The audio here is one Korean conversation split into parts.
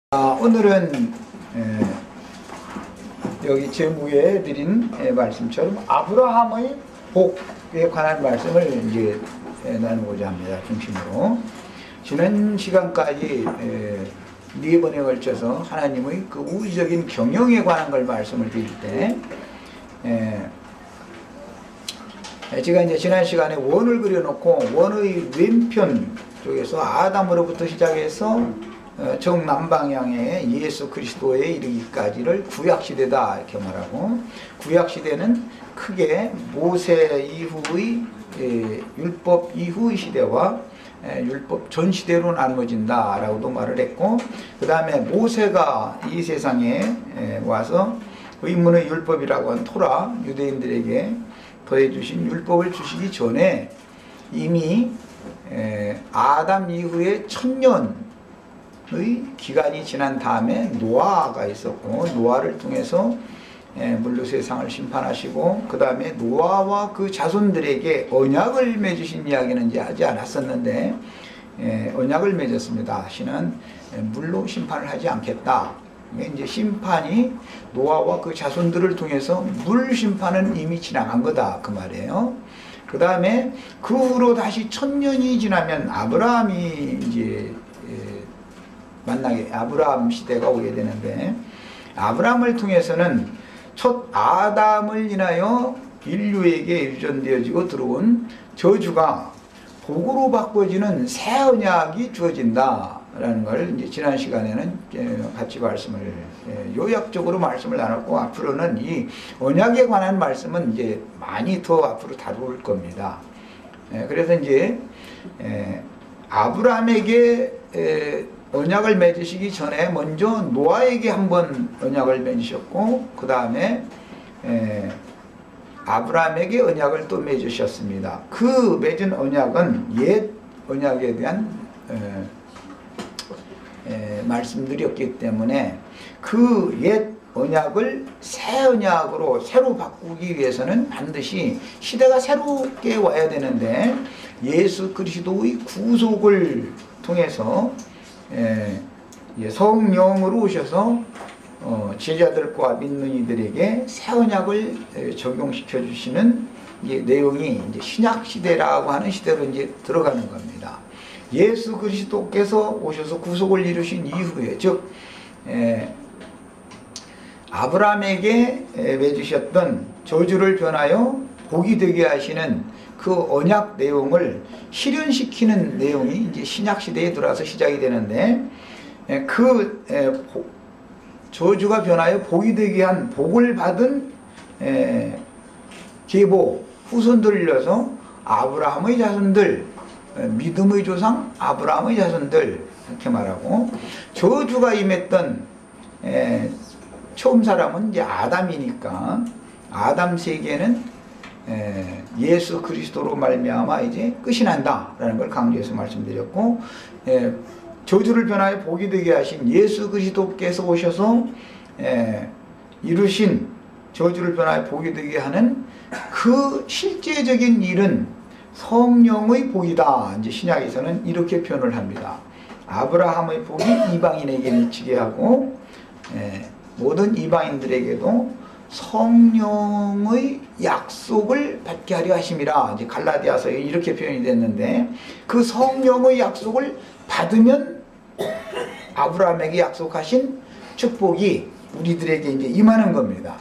오늘은 여기 제목에 드린 말씀처럼 아브라함의 복에 관한 말씀을 이제 나누고자 합니다. 중심으로 지난 시간까지 네 번에 걸쳐서 하나님의 그 우주적인 경영에 관한 걸 말씀을 드릴 때 제가 이제 지난 시간에 원을 그려놓고 원의 왼편 쪽에서 아담으로부터 시작해서 정남방향의 예수 그리스도에 이르기까지를 구약시대다 이렇게 말하고, 구약시대는 크게 모세 이후의 율법 이후의 시대와 율법 전 시대로 나누어진다 라고도 말을 했고, 그 다음에 모세가 이 세상에 와서 의문의 율법이라고 한 토라, 유대인들에게 더해주신 율법을 주시기 전에 이미 아담 이후에 1000년의 기간이 지난 다음에 노아가 있었고, 노아를 통해서 물로 세상을 심판하시고, 그 다음에 노아와 그 자손들에게 언약을 맺으신 이야기는 이제 하지 않았었는데 언약을 맺었습니다. 다시는 물로 심판을 하지 않겠다. 이제 심판이 노아와 그 자손들을 통해서 물 심판은 이미 지나간 거다 그 말이에요. 그 다음에 그 후로 다시 1000년이 지나면 아브라함이 이제 만나게 아브라함 시대가 오게 되는데, 아브라함을 통해서는 첫 아담을 인하여 인류에게 유전되어지고 들어온 저주가 복으로 바꿔지는 새 언약이 주어진다라는 걸 이제 지난 시간에는 같이 말씀을 요약적으로 말씀을 나눴고, 앞으로는 이 언약에 관한 말씀은 이제 많이 더 앞으로 다룰 겁니다. 그래서 이제 아브라함에게 언약을 맺으시기 전에 먼저 노아에게 한번 언약을 맺으셨고, 그 다음에 아브라함에게 언약을 또 맺으셨습니다. 그 맺은 언약은 옛 언약에 대한 말씀드렸기 때문에 그 옛 언약을 새 언약으로 새로 바꾸기 위해서는 반드시 시대가 새롭게 와야 되는데, 예수 그리스도의 구속을 통해서 성령으로 오셔서 제자들과 믿는 이들에게 새 언약을 적용시켜 주시는 내용이 이제 신약 시대라고 하는 시대로 이제 들어가는 겁니다. 예수 그리스도께서 오셔서 구속을 이루신 이후에, 즉 아브라함에게 맺으셨던 저주를 변하여 복이 되게 하시는 그 언약 내용을 실현시키는 내용이 이제 신약 시대에 들어와서 시작이 되는데, 그 저주가 변하여 복이 되게 한 복을 받은 계보 후손들을 이어서 아브라함의 자손들, 믿음의 조상 아브라함의 자손들 이렇게 말하고, 저주가 임했던 처음 사람은 이제 아담이니까 아담 세계는 예수 그리스도로 말미암아 이제 끝이 난다라는 걸 강조해서 말씀드렸고, 저주를 변하여 복이 되게 하신 예수 그리스도께서 오셔서 이루신 저주를 변하여 복이 되게 하는 그 실제적인 일은 성령의 복이다. 이제 신약에서는 이렇게 표현을 합니다. 아브라함의 복이 이방인에게 미치게 하고 모든 이방인들에게도 성령의 약속을 받게 하려 하심이라. 이제 갈라디아서에 이렇게 표현이 됐는데, 그 성령의 약속을 받으면 아브라함에게 약속하신 축복이 우리들에게 이제 임하는 겁니다.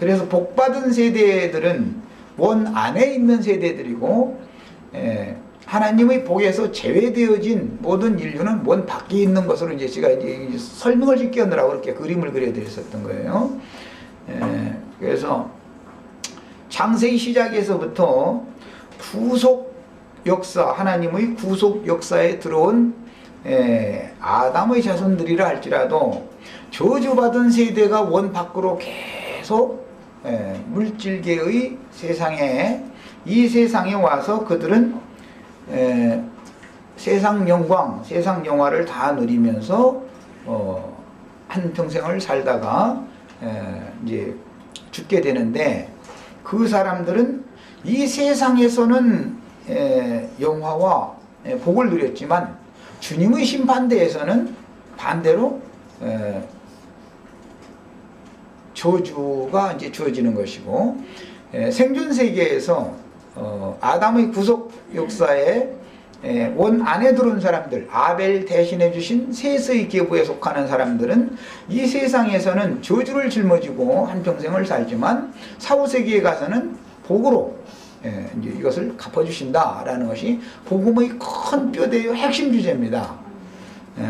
그래서 복받은 세대들은 원 안에 있는 세대들이고, 하나님의 복에서 제외되어진 모든 인류는 원 밖에 있는 것으로 이제 제가 이제 설명을 쉽게 하느라고 그렇게 그림을 그려드렸었던 거예요. 그래서 창세기 시작에서부터 구속 역사, 하나님의 구속 역사에 들어온 아담의 자손들이라 할지라도 저주받은 세대가 원 밖으로 계속 물질계의 세상에, 이 세상에 와서 그들은 세상 영광, 세상 영화를 다 누리면서 한평생을 살다가 이제 죽게 되는데, 그 사람들은 이 세상에서는 영화와 복을 누렸지만 주님의 심판대에서는 반대로 저주가 이제 주어지는 것이고, 생존 세계에서 아담의 구속 역사에 원 안에 들어온 사람들, 아벨 대신해 주신 셋의 계보에 속하는 사람들은 이 세상에서는 저주를 짊어지고 한평생을 살지만 사후세계에 가서는 복으로 이제 이것을 갚아주신다라는 것이 복음의 큰 뼈대의 핵심 주제입니다.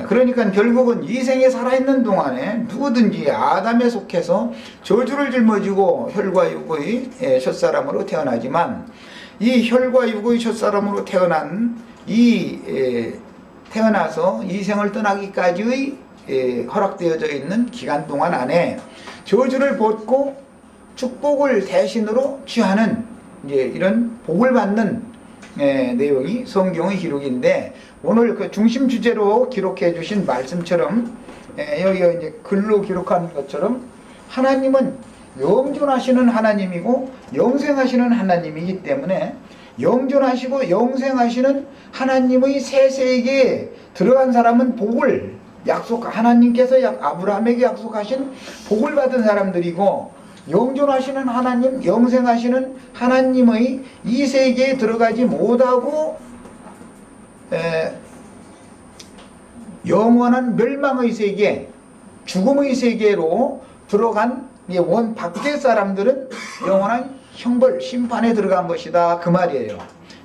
그러니까 결국은 이 생에 살아있는 동안에 누구든지 아담에 속해서 저주를 짊어지고 혈과 육의 첫사람으로 태어나지만, 이 혈과 육의 첫사람으로 태어나서 이 생을 떠나기까지의 허락되어져 있는 기간 동안 안에 저주를 벗고 축복을 대신으로 취하는 이제 이런 복을 받는 내용이 성경의 기록인데, 오늘 그 중심 주제로 기록해 주신 말씀처럼 여기가 이제 글로 기록한 것처럼 하나님은 영존하시는 하나님이고 영생하시는 하나님이기 때문에 영존하시고 영생하시는 하나님의 새 세계에 들어간 사람은 복을 하나님께서 아브라함에게 약속하신 복을 받은 사람들이고, 영존하시는 하나님, 영생하시는 하나님의 이 세계에 들어가지 못하고 영원한 멸망의 세계, 죽음의 세계로 들어간 원 밖의 사람들은 영원한 형벌, 심판에 들어간 것이다, 그 말이에요.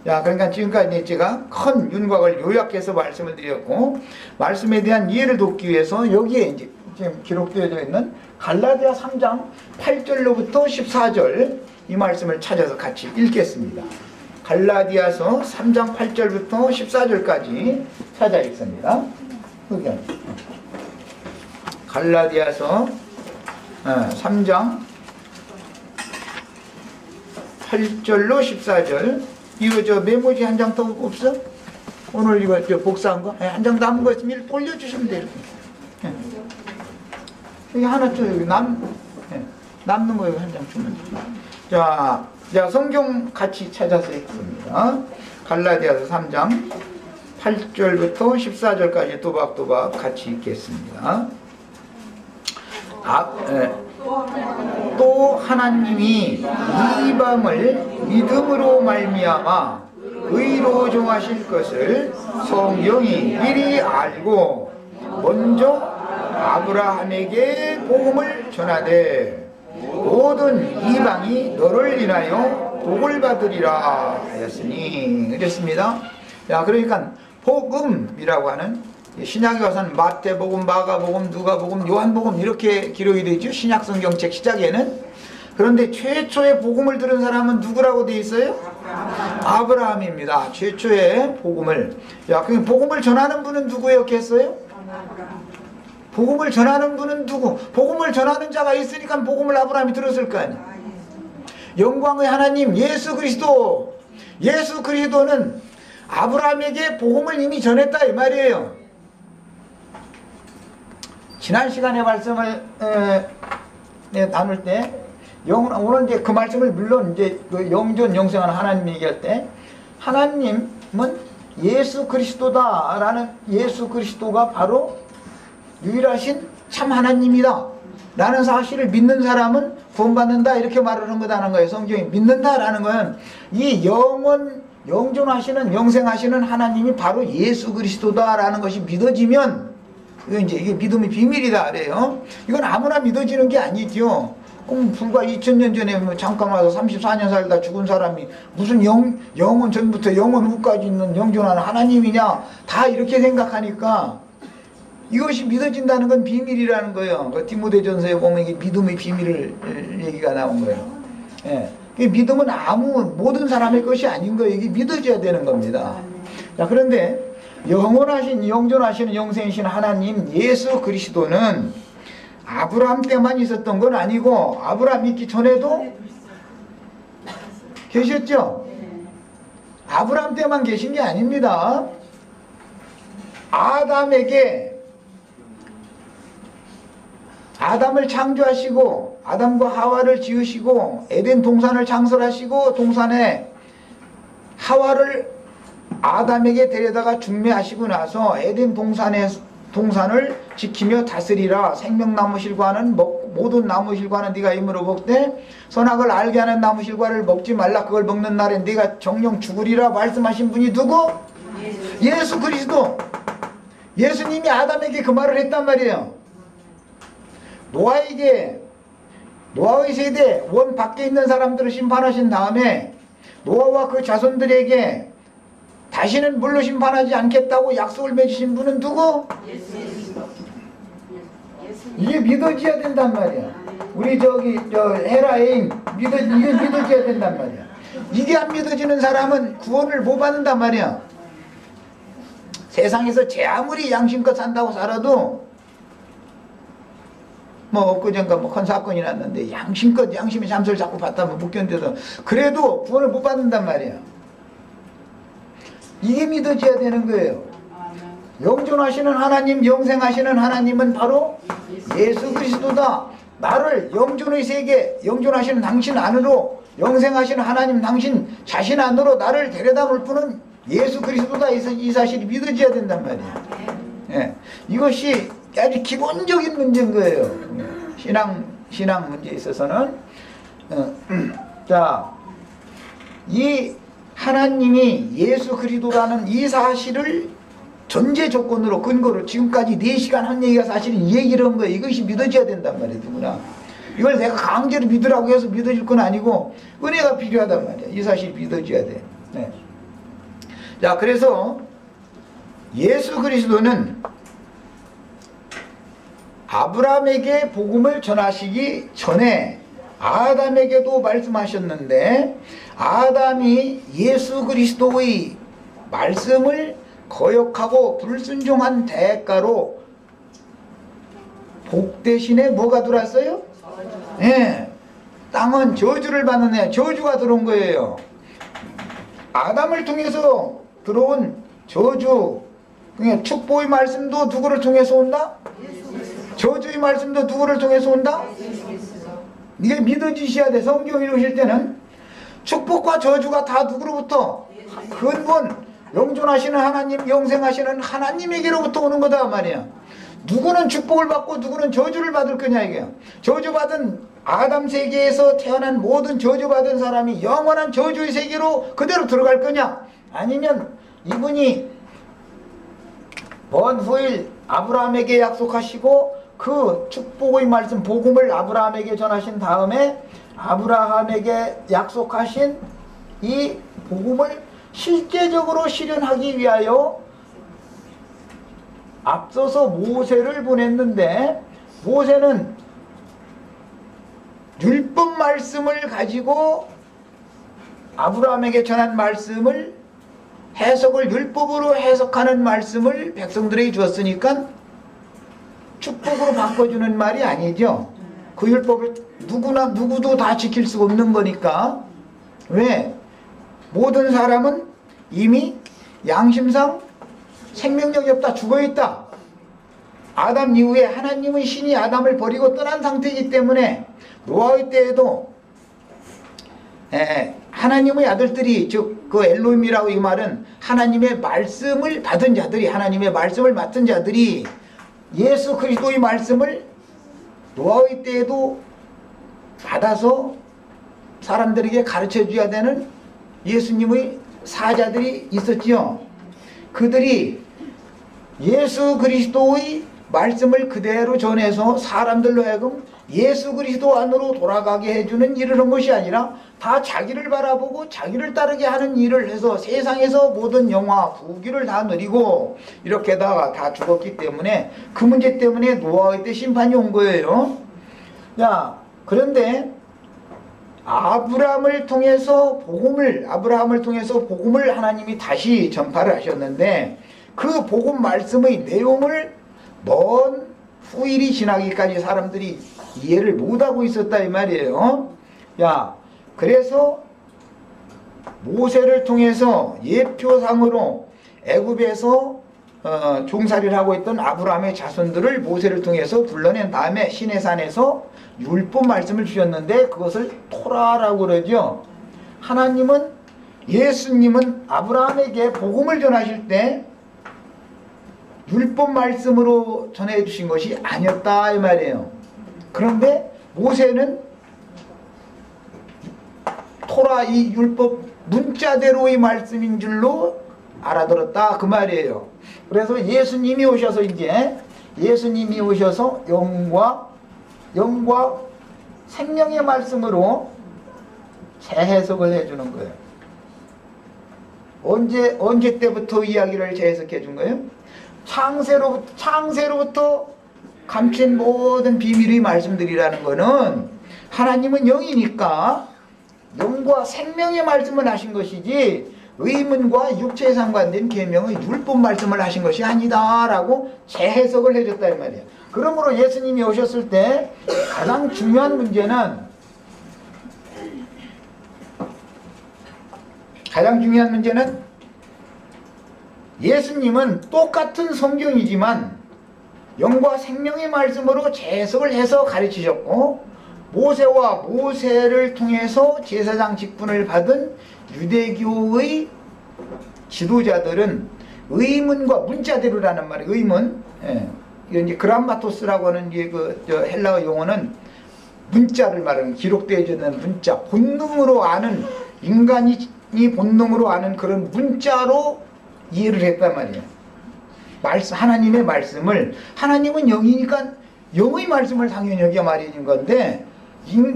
그러니까 지금까지 제가 큰 윤곽을 요약해서 말씀을 드렸고, 말씀에 대한 이해를 돕기 위해서 여기에 이제 지금 기록되어 있는 갈라디아 3장 8절로부터 14절 이 말씀을 찾아서 같이 읽겠습니다. 갈라디아서 3장 8절부터 14절까지 찾아 읽습니다. 갈라디아서 3장 8절로 14절. 이거 저 메모지 한 장 더 없어? 오늘 이거 저 복사한 거? 한 장 남은 거 있으면 이렇게 올려주시면 돼요. 여기 하나 줘. 여기 남는 거 여기 한 장 주면 돼요. 자, 성경 같이 찾아서 읽습니다. 갈라디아서 3장 8절부터 14절까지 또박또박 같이 읽겠습니다. 또 하나님이 이방을 믿음으로 말미암아 의로 정하실 것을 성령이 미리 알고 먼저 아브라함에게 복음을 전하되 모든 이방이 너를 인하여 복을 받으리라 하였으니. 그랬습니다. 그러니까 복음이라고 하는, 신약에 와서는 마태복음, 마가복음, 누가복음, 요한복음 이렇게 기록이 되죠, 신약 성경책 시작에는. 그런데 최초의 복음을 들은 사람은 누구라고 되어 있어요? 아브라함입니다. 최초의 복음을. 그럼 복음을 전하는 분은 누구였겠어요? 복음을 전하는 분은 누구? 복음을 전하는 자가 있으니까 복음을 아브라함이 들었을 거 아니에요. 영광의 하나님 예수 그리스도. 예수 그리스도는 아브라함에게 복음을 이미 전했다, 이 말이에요. 지난 시간에 말씀을 나눌 때, 오늘 이제 그 말씀을 물론 이제 영존 영생하는 하나님 얘기할 때, 하나님은 예수 그리스도다라는, 예수 그리스도가 바로 유일하신 참 하나님이다 라는 사실을 믿는 사람은 구원받는다, 이렇게 말을 한 거다는 거예요. 성경이 믿는다라는 건 이 영존하시는 영생하시는 하나님이 바로 예수 그리스도다라는 것이 믿어지면, 이게 믿음의 비밀이다 그래요. 이건 아무나 믿어지는 게 아니죠. 그럼 불과 2000년 전에 잠깐 와서 34년 살다 죽은 사람이 무슨 영원 전부터 영원 후까지 있는 영존하는 하나님이냐, 다 이렇게 생각하니까 이것이 믿어진다는 건 비밀이라는 거예요. 그 디모데전서에 보면 이게 믿음의 비밀을 얘기가 나온 거예요. 믿음은 모든 사람의 것이 아닌 거예요. 이게 믿어져야 되는 겁니다. 그런데 영원하신, 영존하시는, 영생이신 하나님 예수 그리스도는 아브라함 때만 있었던 건 아니고, 아브라함 있기 전에도 계셨죠? 아브라함 때만 계신 게 아닙니다. 아담을 창조하시고 아담과 하와를 지으시고 에덴 동산을 창설하시고 동산에 하와를 아담에게 데려다가 중매하시고 나서 에덴 동산을 지키며 다스리라. 생명나무실과는 모든 나무실과는 네가 힘으로 먹되 선악을 알게 하는 나무실과를 먹지 말라. 그걸 먹는 날에 네가 정령 죽으리라 말씀하신 분이 누구? 예수 그리스도. 예수님이 아담에게 그 말을 했단 말이에요. 노아의 세대 원 밖에 있는 사람들을 심판하신 다음에 노아와 그 자손들에게 다시는 물로 심판하지 않겠다고 약속을 맺으신 분은 누구? 이게 믿어져야 된단 말이야. 우리 헤라에임 이게 믿어져야 된단 말이야. 이게 안 믿어지는 사람은 구원을 못 받는단 말이야. 세상에서 제 아무리 양심껏 산다고 살아도 엊그젠가 큰 사건이 났는데 양심의 잠수를 자꾸 받다면 못 견뎌서 그래도 구원을 못 받는단 말이야. 이게 믿어져야 되는 거예요. 영존하시는 하나님, 영생하시는 하나님은 바로 예수 그리스도다. 나를 영존의 세계, 영존하시는 당신 안으로, 영생하시는 하나님 당신 자신 안으로 나를 데려다 볼 분은 예수 그리스도다. 이 사실이 믿어져야 된단 말이야. 예. 이것이 아주 기본적인 문제인 거예요. 신앙 문제에 있어서는. 자, 이 하나님이 예수 그리스도라는 이 사실을 전제 조건으로 근거로 지금까지 4시간 한 얘기가 사실은 이 얘기를 한 거예요. 이것이 믿어져야 된단 말이에요. 누구나. 이걸 내가 강제로 믿으라고 해서 믿어질 건 아니고 은혜가 필요하단 말이야. 이 사실이 믿어져야 돼. 네. 자, 그래서 예수 그리스도는 아브라함에게 복음을 전하시기 전에 아담에게도 말씀하셨는데 아담이 예수 그리스도의 말씀을 거역하고 불순종한 대가로 복 대신에 뭐가 들어왔어요? 예, 땅은 저주를 받는 애, 저주가 들어온 거예요. 아담을 통해서 들어온 저주, 그러니까 축복의 말씀도 누구를 통해서 온다? 저주의 말씀도 누구를 통해서 온다? 이게 믿어지셔야 돼. 성경 읽으실 때는 축복과 저주가 다 누구로부터? 근본 영존하시는 하나님, 영생하시는 하나님에게로부터 오는 거다 말이야. 누구는 축복을 받고 누구는 저주를 받을 거냐 이게요. 저주받은 아담 세계에서 태어난 모든 저주받은 사람이 영원한 저주의 세계로 그대로 들어갈 거냐, 아니면 이분이 먼 후일 아브라함에게 약속하시고 그 축복의 말씀 복음을 아브라함에게 전하신 다음에 아브라함에게 약속하신 이 복음을 실제적으로 실현하기 위하여 앞서서 모세를 보냈는데, 모세는 율법 말씀을 가지고 아브라함에게 전한 말씀을 해석을 율법으로 해석하는 말씀을 백성들에게 주었으니까 축복으로 바꿔주는 말이 아니죠. 그 율법을 누구도 다 지킬 수가 없는 거니까. 왜? 모든 사람은 이미 양심상 생명력이 없다, 죽어있다. 아담 이후에 하나님의 신이 아담을 버리고 떠난 상태이기 때문에 노아의 때에도 하나님의 아들들이, 즉 그 엘로힘이라고 이 말은 하나님의 말씀을 받은 자들이, 하나님의 말씀을 맡은 자들이 예수 그리스도의 말씀을 노아의 때에도 받아서 사람들에게 가르쳐 줘야 되는 예수님의 사자들이 있었지요. 그들이 예수 그리스도의 말씀을 그대로 전해서 사람들로 하여금 예수 그리스도 안으로 돌아가게 해주는 일을 한 것이 아니라 다 자기를 바라보고 자기를 따르게 하는 일을 해서 세상에서 모든 영화, 부귀를 다 누리고 이렇게다가 다 죽었기 때문에 그 문제 때문에 노아의 때 심판이 온 거예요. 자, 그런데 아브라함을 통해서 복음을 하나님이 다시 전파를 하셨는데 그 복음 말씀의 내용을 먼 후일이 지나기까지 사람들이 이해를 못하고 있었다 이 말이에요. 야, 그래서 모세를 통해서 예표상으로 애굽에서 종살이를 하고 있던 아브라함의 자손들을 모세를 통해서 불러낸 다음에 시내산에서 율법 말씀을 주셨는데 그것을 토라라고 그러죠. 하나님은, 예수님은 아브라함에게 복음을 전하실 때 율법 말씀으로 전해주신 것이 아니었다 이 말이에요. 그런데 모세는 토라 이 율법 문자대로의 말씀인 줄로 알아들었다 그 말이에요. 그래서 예수님이 오셔서 영과 생명의 말씀으로 재해석을 해주는 거예요. 언제 때부터 이야기를 재해석해 준 거예요? 창세로부터 감춘 모든 비밀의 말씀들이라는 거는 하나님은 영이니까 영과 생명의 말씀을 하신 것이지 의문과 육체에 상관된 계명의 율법 말씀을 하신 것이 아니다 라고 재해석을 해줬다 이 말이에요. 그러므로 예수님이 오셨을 때 가장 중요한 문제는 예수님은 똑같은 성경이지만 영과 생명의 말씀으로 재해석을 해서 가르치셨고, 모세를 통해서 제사장 직분을 받은 유대교의 지도자들은 의문과 문자대로라는 말이에요. 의문, 이건 이제 그람마토스라고 하는 헬라어 용어는 문자를 말하는, 기록되어 있는 문자, 본능으로 아는, 인간이 본능으로 아는 그런 문자로 이해를 했단 말이에요. 하나님의 말씀을, 하나님은 영이니까 영의 말씀을 당연히 여기가 말인 건데,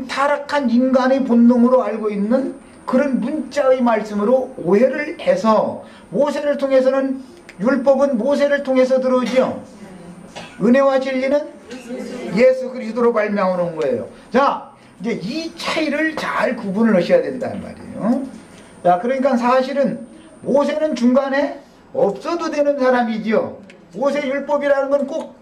타락한 인간의 본능으로 알고 있는 그런 문자의 말씀으로 오해를 해서, 모세를 통해서는, 율법은 모세를 통해서 들어오죠. 은혜와 진리는 예수 그리스도로 발명하는 거예요. 자, 이제 이 차이를 잘 구분을 하셔야 된다는 말이에요. 자, 그러니까 사실은 모세는 중간에 없어도 되는 사람이지요. 모세 율법이라는 건 꼭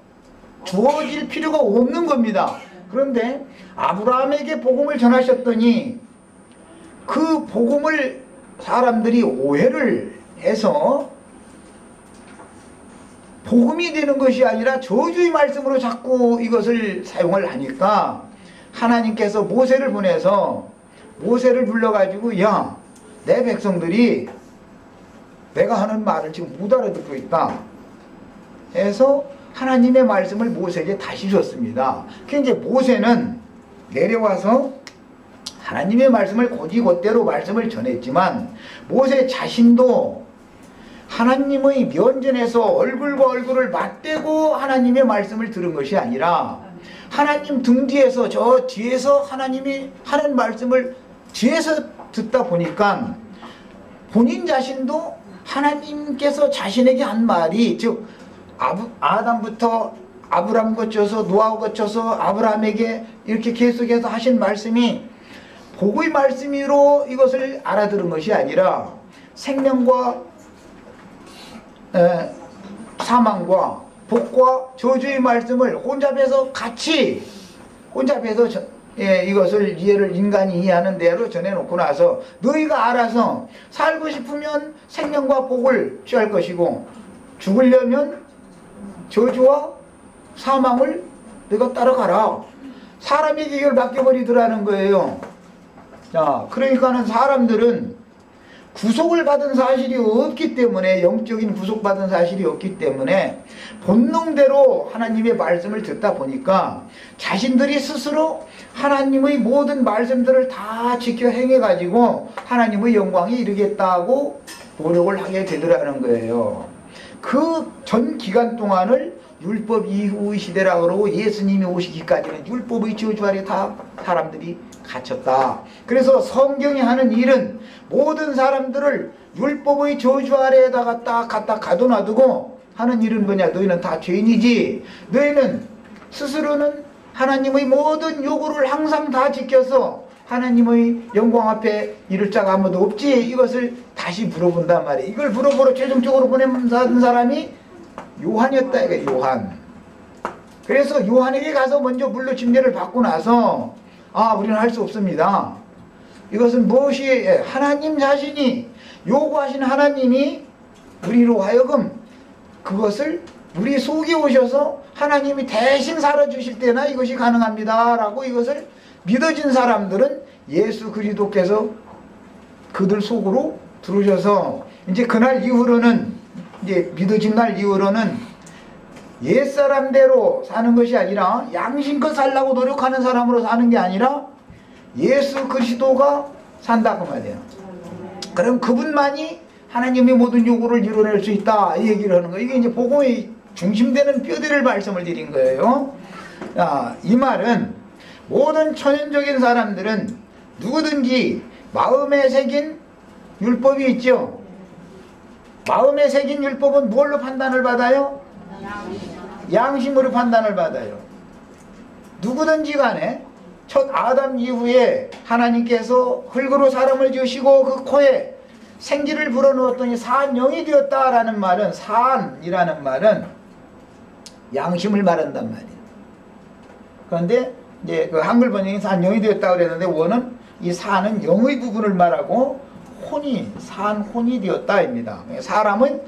주어질 필요가 없는 겁니다. 그런데 아브라함에게 복음을 전하셨더니 그 복음을 사람들이 오해를 해서 복음이 되는 것이 아니라 저주의 말씀으로 자꾸 이것을 사용을 하니까 하나님께서 모세를 보내서 모세를 불러가지고, 야, 내 백성들이 내가 하는 말을 지금 못 알아듣고 있다 해서 하나님의 말씀을 모세에게 다시 줬습니다. 그 이제 모세는 내려와서 하나님의 말씀을 곧이곧대로 말씀을 전했지만, 모세 자신도 하나님의 면전에서 얼굴과 얼굴을 맞대고 하나님의 말씀을 들은 것이 아니라 하나님 등 뒤에서, 저 뒤에서 하나님이 하는 말씀을 뒤에서 듣다 보니까 본인 자신도 하나님께서 자신에게 한 말이, 즉 아담부터 아브람 거쳐서 노아 거쳐서 아브라함에게 이렇게 계속해서 하신 말씀이 복의 말씀으로 이것을 알아들은 것이 아니라 생명과 사망과 복과 저주의 말씀을 혼잡해서 이것을 이해를 인간이 이해하는 대로 전해놓고 나서 너희가 알아서 살고 싶으면 생명과 복을 취할 것이고 죽으려면 저주와 사망을 너희가 따라가라. 사람에게 이걸 맡겨버리더라는 거예요. 자, 그러니까는 사람들은 구속을 받은 사실이 없기 때문에, 영적인 구속받은 사실이 없기 때문에 본능대로 하나님의 말씀을 듣다 보니까 자신들이 스스로 하나님의 모든 말씀들을 다 지켜 행해가지고 하나님의 영광에 이르겠다고 노력을 하게 되더라는 거예요. 그 전 기간 동안을 율법 이후의 시대라고 그러고, 예수님이 오시기까지는 율법의 저주 아래 다 사람들이 갇혔다. 그래서 성경이 하는 일은 모든 사람들을 율법의 저주 아래에다가 딱 갖다 가둬놔두고 하는 일은 뭐냐, 너희는 다 죄인이지, 너희는 스스로는 하나님의 모든 요구를 항상 다 지켜서 하나님의 영광 앞에 이를 자가 아무도 없지, 이것을 다시 물어본단 말이에요. 이걸 물어보러 최종적으로 보낸 사람이 요한이었다 이거, 요한. 그래서 요한에게 가서 먼저 물로 침례를 받고 나서, 우리는 할 수 없습니다. 이것은 무엇이, 하나님 자신이 요구하신 하나님이 우리로 하여금 그것을 우리 속에 오셔서 하나님이 대신 살아주실 때나 이것이 가능합니다 라고 이것을 믿어진 사람들은 예수 그리스도께서 그들 속으로 들어오셔서, 이제 그날 이후로는, 이제 믿어진 날 이후로는 옛사람대로 사는 것이 아니라 양심껏 살라고 노력하는 사람으로 사는 게 아니라 예수 그리스도가 산다 그 말이에요. 그럼 그분만이 하나님의 모든 요구를 이뤄낼 수 있다 이 얘기를 하는 거예요. 이게 이제 복음의 중심되는 뼈대를 말씀을 드린 거예요. 이 말은 모든 천연적인 사람들은 누구든지 마음에 새긴 율법이 있죠. 마음에 새긴 율법은 뭘로 판단을 받아요? 양심으로 판단을 받아요. 누구든지 간에 첫 아담 이후에 하나님께서 흙으로 사람을 지으시고 그 코에 생기를 불어넣었더니 산 영이 되었다라는 말은, 산이라는 말은 양심을 말한단 말이에요. 그런데 이제 그 한글 번역이 산 영이 되었다고 그랬는데 원은 이 산은 영의 부분을 말하고 혼이, 산 혼이 되었다입니다. 사람은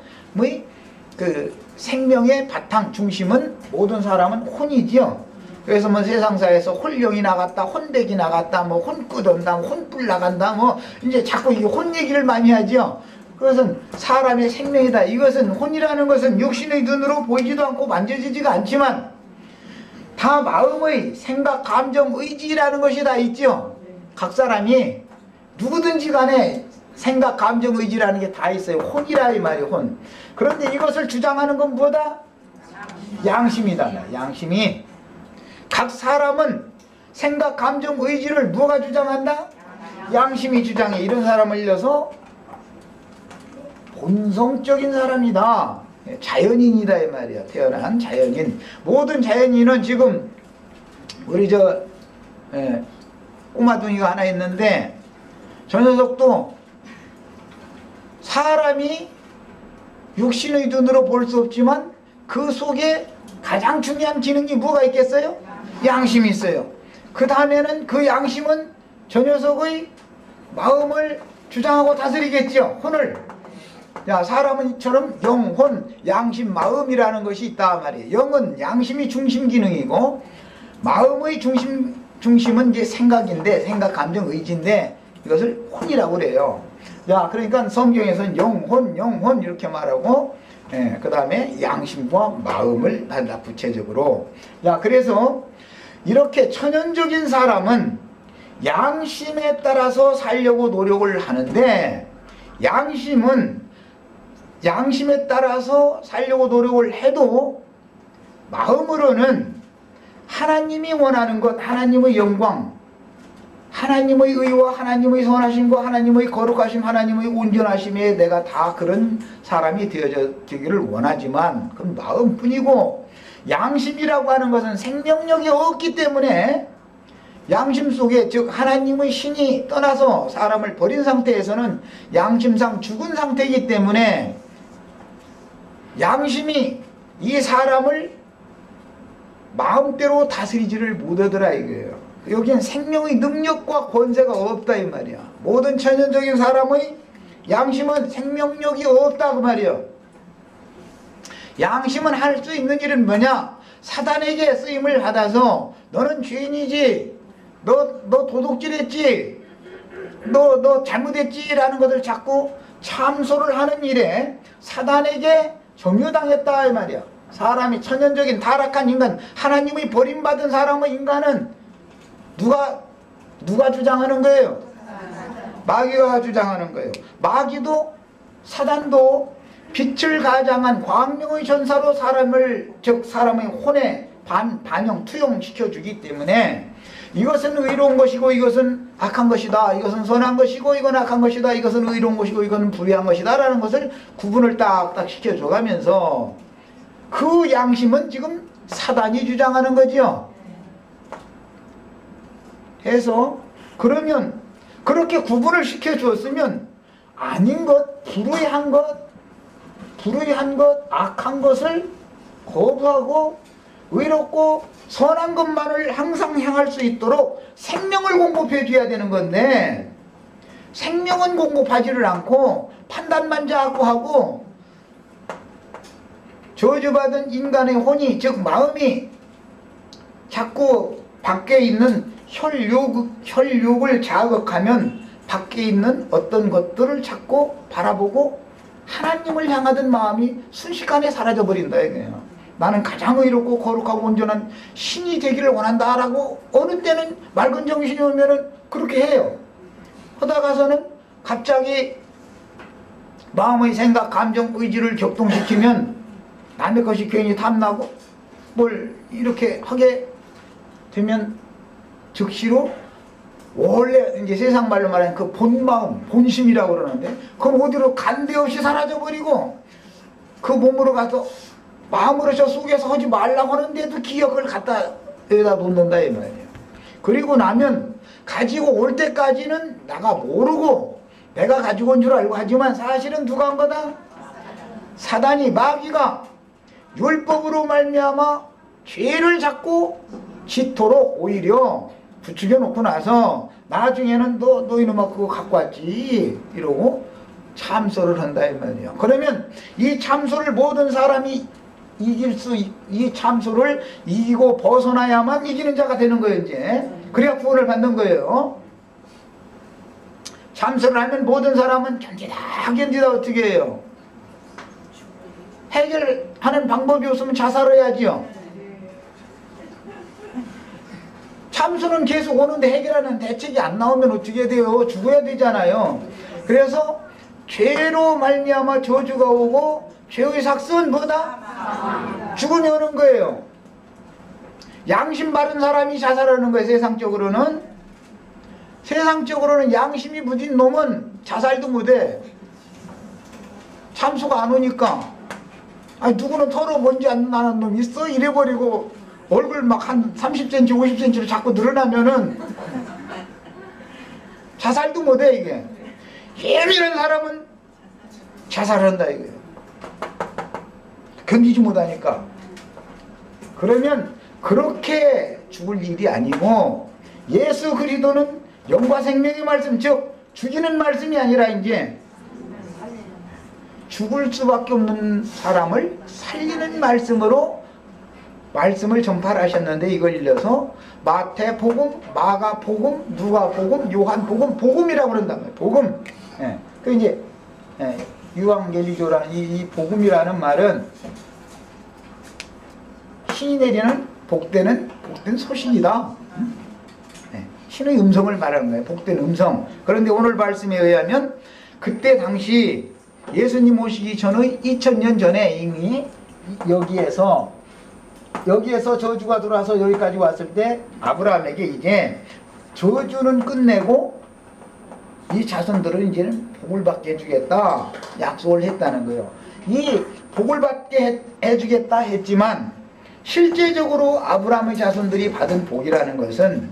그 생명의 바탕 중심은 모든 사람은 혼이지요. 그래서 뭐 세상사에서 혼령이 나갔다, 혼백이 나갔다, 뭐 혼끝 온다, 혼불 나간다, 뭐 이제 자꾸 이 혼 얘기를 많이 하죠. 그것은 사람의 생명이다. 이것은 혼이라는 것은 육신의 눈으로 보이지도 않고 만져지지가 않지만 다 마음의 생각, 감정, 의지라는 것이 다 있죠. 각 사람이 누구든지 간에 생각, 감정, 의지라는 게 다 있어요. 혼이라 이 말이에요. 혼. 그런데 이것을 주장하는 건 뭐다? 양심이다. 양심이. 각 사람은 생각, 감정, 의지를 누가 주장한다? 양심이 주장해. 이런 사람을 일러서 본성적인 사람이다. 자연인이다 이 말이야. 태어난 자연인. 모든 자연인은 지금 우리 꼬마둥이가 하나 있는데 저 녀석도 사람이 육신의 눈으로 볼 수 없지만 그 속에 가장 중요한 기능이 뭐가 있겠어요? 양심이 있어요. 그 다음에는 그 양심은 저 녀석의 마음을 주장하고 다스리겠죠. 혼을. 사람은처럼 영, 혼, 양심, 마음이라는 것이 있다 말이에요. 영은 양심이 중심 기능이고 마음의 중심은 이제 생각인데, 생각, 감정, 의지인데 이것을 혼이라고 그래요. 그러니까 성경에서는 영혼 이렇게 말하고 그 다음에 양심과 마음을 한다 구체적으로. 양심과 이렇게 천연적인 사람은 양심에 따라서 살려고 노력을 하는데 양심에 따라서 살려고 노력을 해도 마음으로는 하나님이 원하는 것, 하나님의 영광, 하나님의 의와 하나님의 선하심과 하나님의 거룩하심, 하나님의 온전하심에 내가 다 그런 사람이 되기를 원하지만 그건 마음뿐이고, 양심이라고 하는 것은 생명력이 없기 때문에 양심 속에, 즉 하나님의 신이 떠나서 사람을 버린 상태에서는 양심상 죽은 상태이기 때문에 양심이 이 사람을 마음대로 다스리지를 못하더라 이거예요. 여기엔 생명의 능력과 권세가 없다 이 말이야. 모든 천연적인 사람의 양심은 생명력이 없다 그 말이야. 양심은 할 수 있는 일은 뭐냐? 사단에게 쓰임을 받아서 너는 죄인이지, 너 도둑질했지, 너 잘못했지 라는 것을 자꾸 참소를 하는 일에 사단에게 점유당했다 이 말이야. 사람이 천연적인 타락한 인간, 하나님의 버림받은 사람의 인간은 누가 주장하는 거예요? 마귀가 주장하는 거예요. 마귀도 사단도 빛을 가장한 광명의 전사로 사람의 혼에 반영, 투영시켜주기 때문에 이것은 의로운 것이고 이것은 악한 것이다, 이것은 선한 것이고 이건 악한 것이다, 이것은 의로운 것이고 이것은 불의한 것이다 라는 것을 구분을 딱딱 시켜줘가면서 그 양심은 지금 사단이 주장하는 거죠. 해서 그러면 그렇게 구분을 시켜주었으면 아닌 것, 불의한 것, 악한 것을 거부하고 의롭고 선한 것만을 항상 향할 수 있도록 생명을 공급해 줘야 되는 건데, 생명은 공급하지를 않고 판단만 자꾸 하고 저주받은 인간의 혼이, 즉 마음이 자꾸 밖에 있는 혈육을 자극하면 밖에 있는 어떤 것들을 자꾸 바라보고 하나님을 향하던 마음이 순식간에 사라져버린다 이거예요. 나는 가장 의롭고 거룩하고 온전한 신이 되기를 원한다라고 어느 때는 맑은 정신이 오면은 그렇게 해요. 하다가서는 갑자기 마음의 생각, 감정, 의지를 격동시키면 남의 것이 괜히 탐나고 뭘 이렇게 하게 되면 즉시로 원래 이제 세상 말로 말하는 그 본마음, 본심이라고 그러는데 그건 어디로 간데 없이 사라져버리고 그 몸으로 가서 마음으로 저 속에서 하지 말라고 하는데도 기억을 갖다 여기다 놓는다 이 말이에요. 그리고 나면 가지고 올 때까지는 내가 모르고 내가 가지고 온 줄 알고 하지만 사실은 누가 한 거다? 사단이, 마귀가 율법으로 말미암아 죄를 잡고 짓도록 오히려 부추겨 놓고 나서 나중에는 너 이놈아 그거 갖고 왔지 이러고 참소를 한다 이 말이에요. 그러면 이 참소를 모든 사람이 이길 수, 이 참소를 이기고 벗어나야만 이기는 자가 되는 거예요. 이제 그래야 구원을 받는 거예요. 참소를 하면 모든 사람은 견디다 어떻게 해요? 해결하는 방법이 없으면 자살해야지요. 참소는 계속 오는데 해결하는 대책이 안 나오면 어떻게 돼요? 죽어야 되잖아요. 그래서 죄로 말미암아 저주가 오고 죄의 삭은 뭐다? 죽음이 오는 거예요. 양심 바른 사람이 자살하는 거예요. 세상적으로는 양심이 부진 놈은 자살도 못해. 참소가 안 오니까. 아니 누구는 털어 뭔지 안 나는 놈 있어? 이래버리고 얼굴 막 한 30cm 50cm로 자꾸 늘어나면은 자살도 못해. 이게 예민한 사람은 자살한다 이게. 견디지 못하니까. 그러면 그렇게 죽을 일이 아니고 예수 그리스도는 영과 생명의 말씀, 즉 죽이는 말씀이 아니라 이제 죽을 수밖에 없는 사람을 살리는 말씀으로 말씀을 전파를 하셨는데 이걸 일러서 마태복음, 마가복음, 누가복음, 요한복음, 복음이라고 그런단 말이에요. 복음. 예. 그 이제 유앙겔리조라는 이 복음이라는 말은 신이 내리는 복된 소식이다. 신의 음성을 말하는 거예요. 복된 음성. 그런데 오늘 말씀에 의하면 그때 당시 예수님 오시기 전의 2000년 전에 이미 여기에서 저주가 들어와서 여기까지 왔을 때 아브라함에게 이제 저주는 끝내고 이 자손들은 이제는 복을 받게 해주겠다 약속을 했다는 거예요. 이 복을 받게 해주겠다 했지만 실제적으로 아브라함의 자손들이 받은 복이라는 것은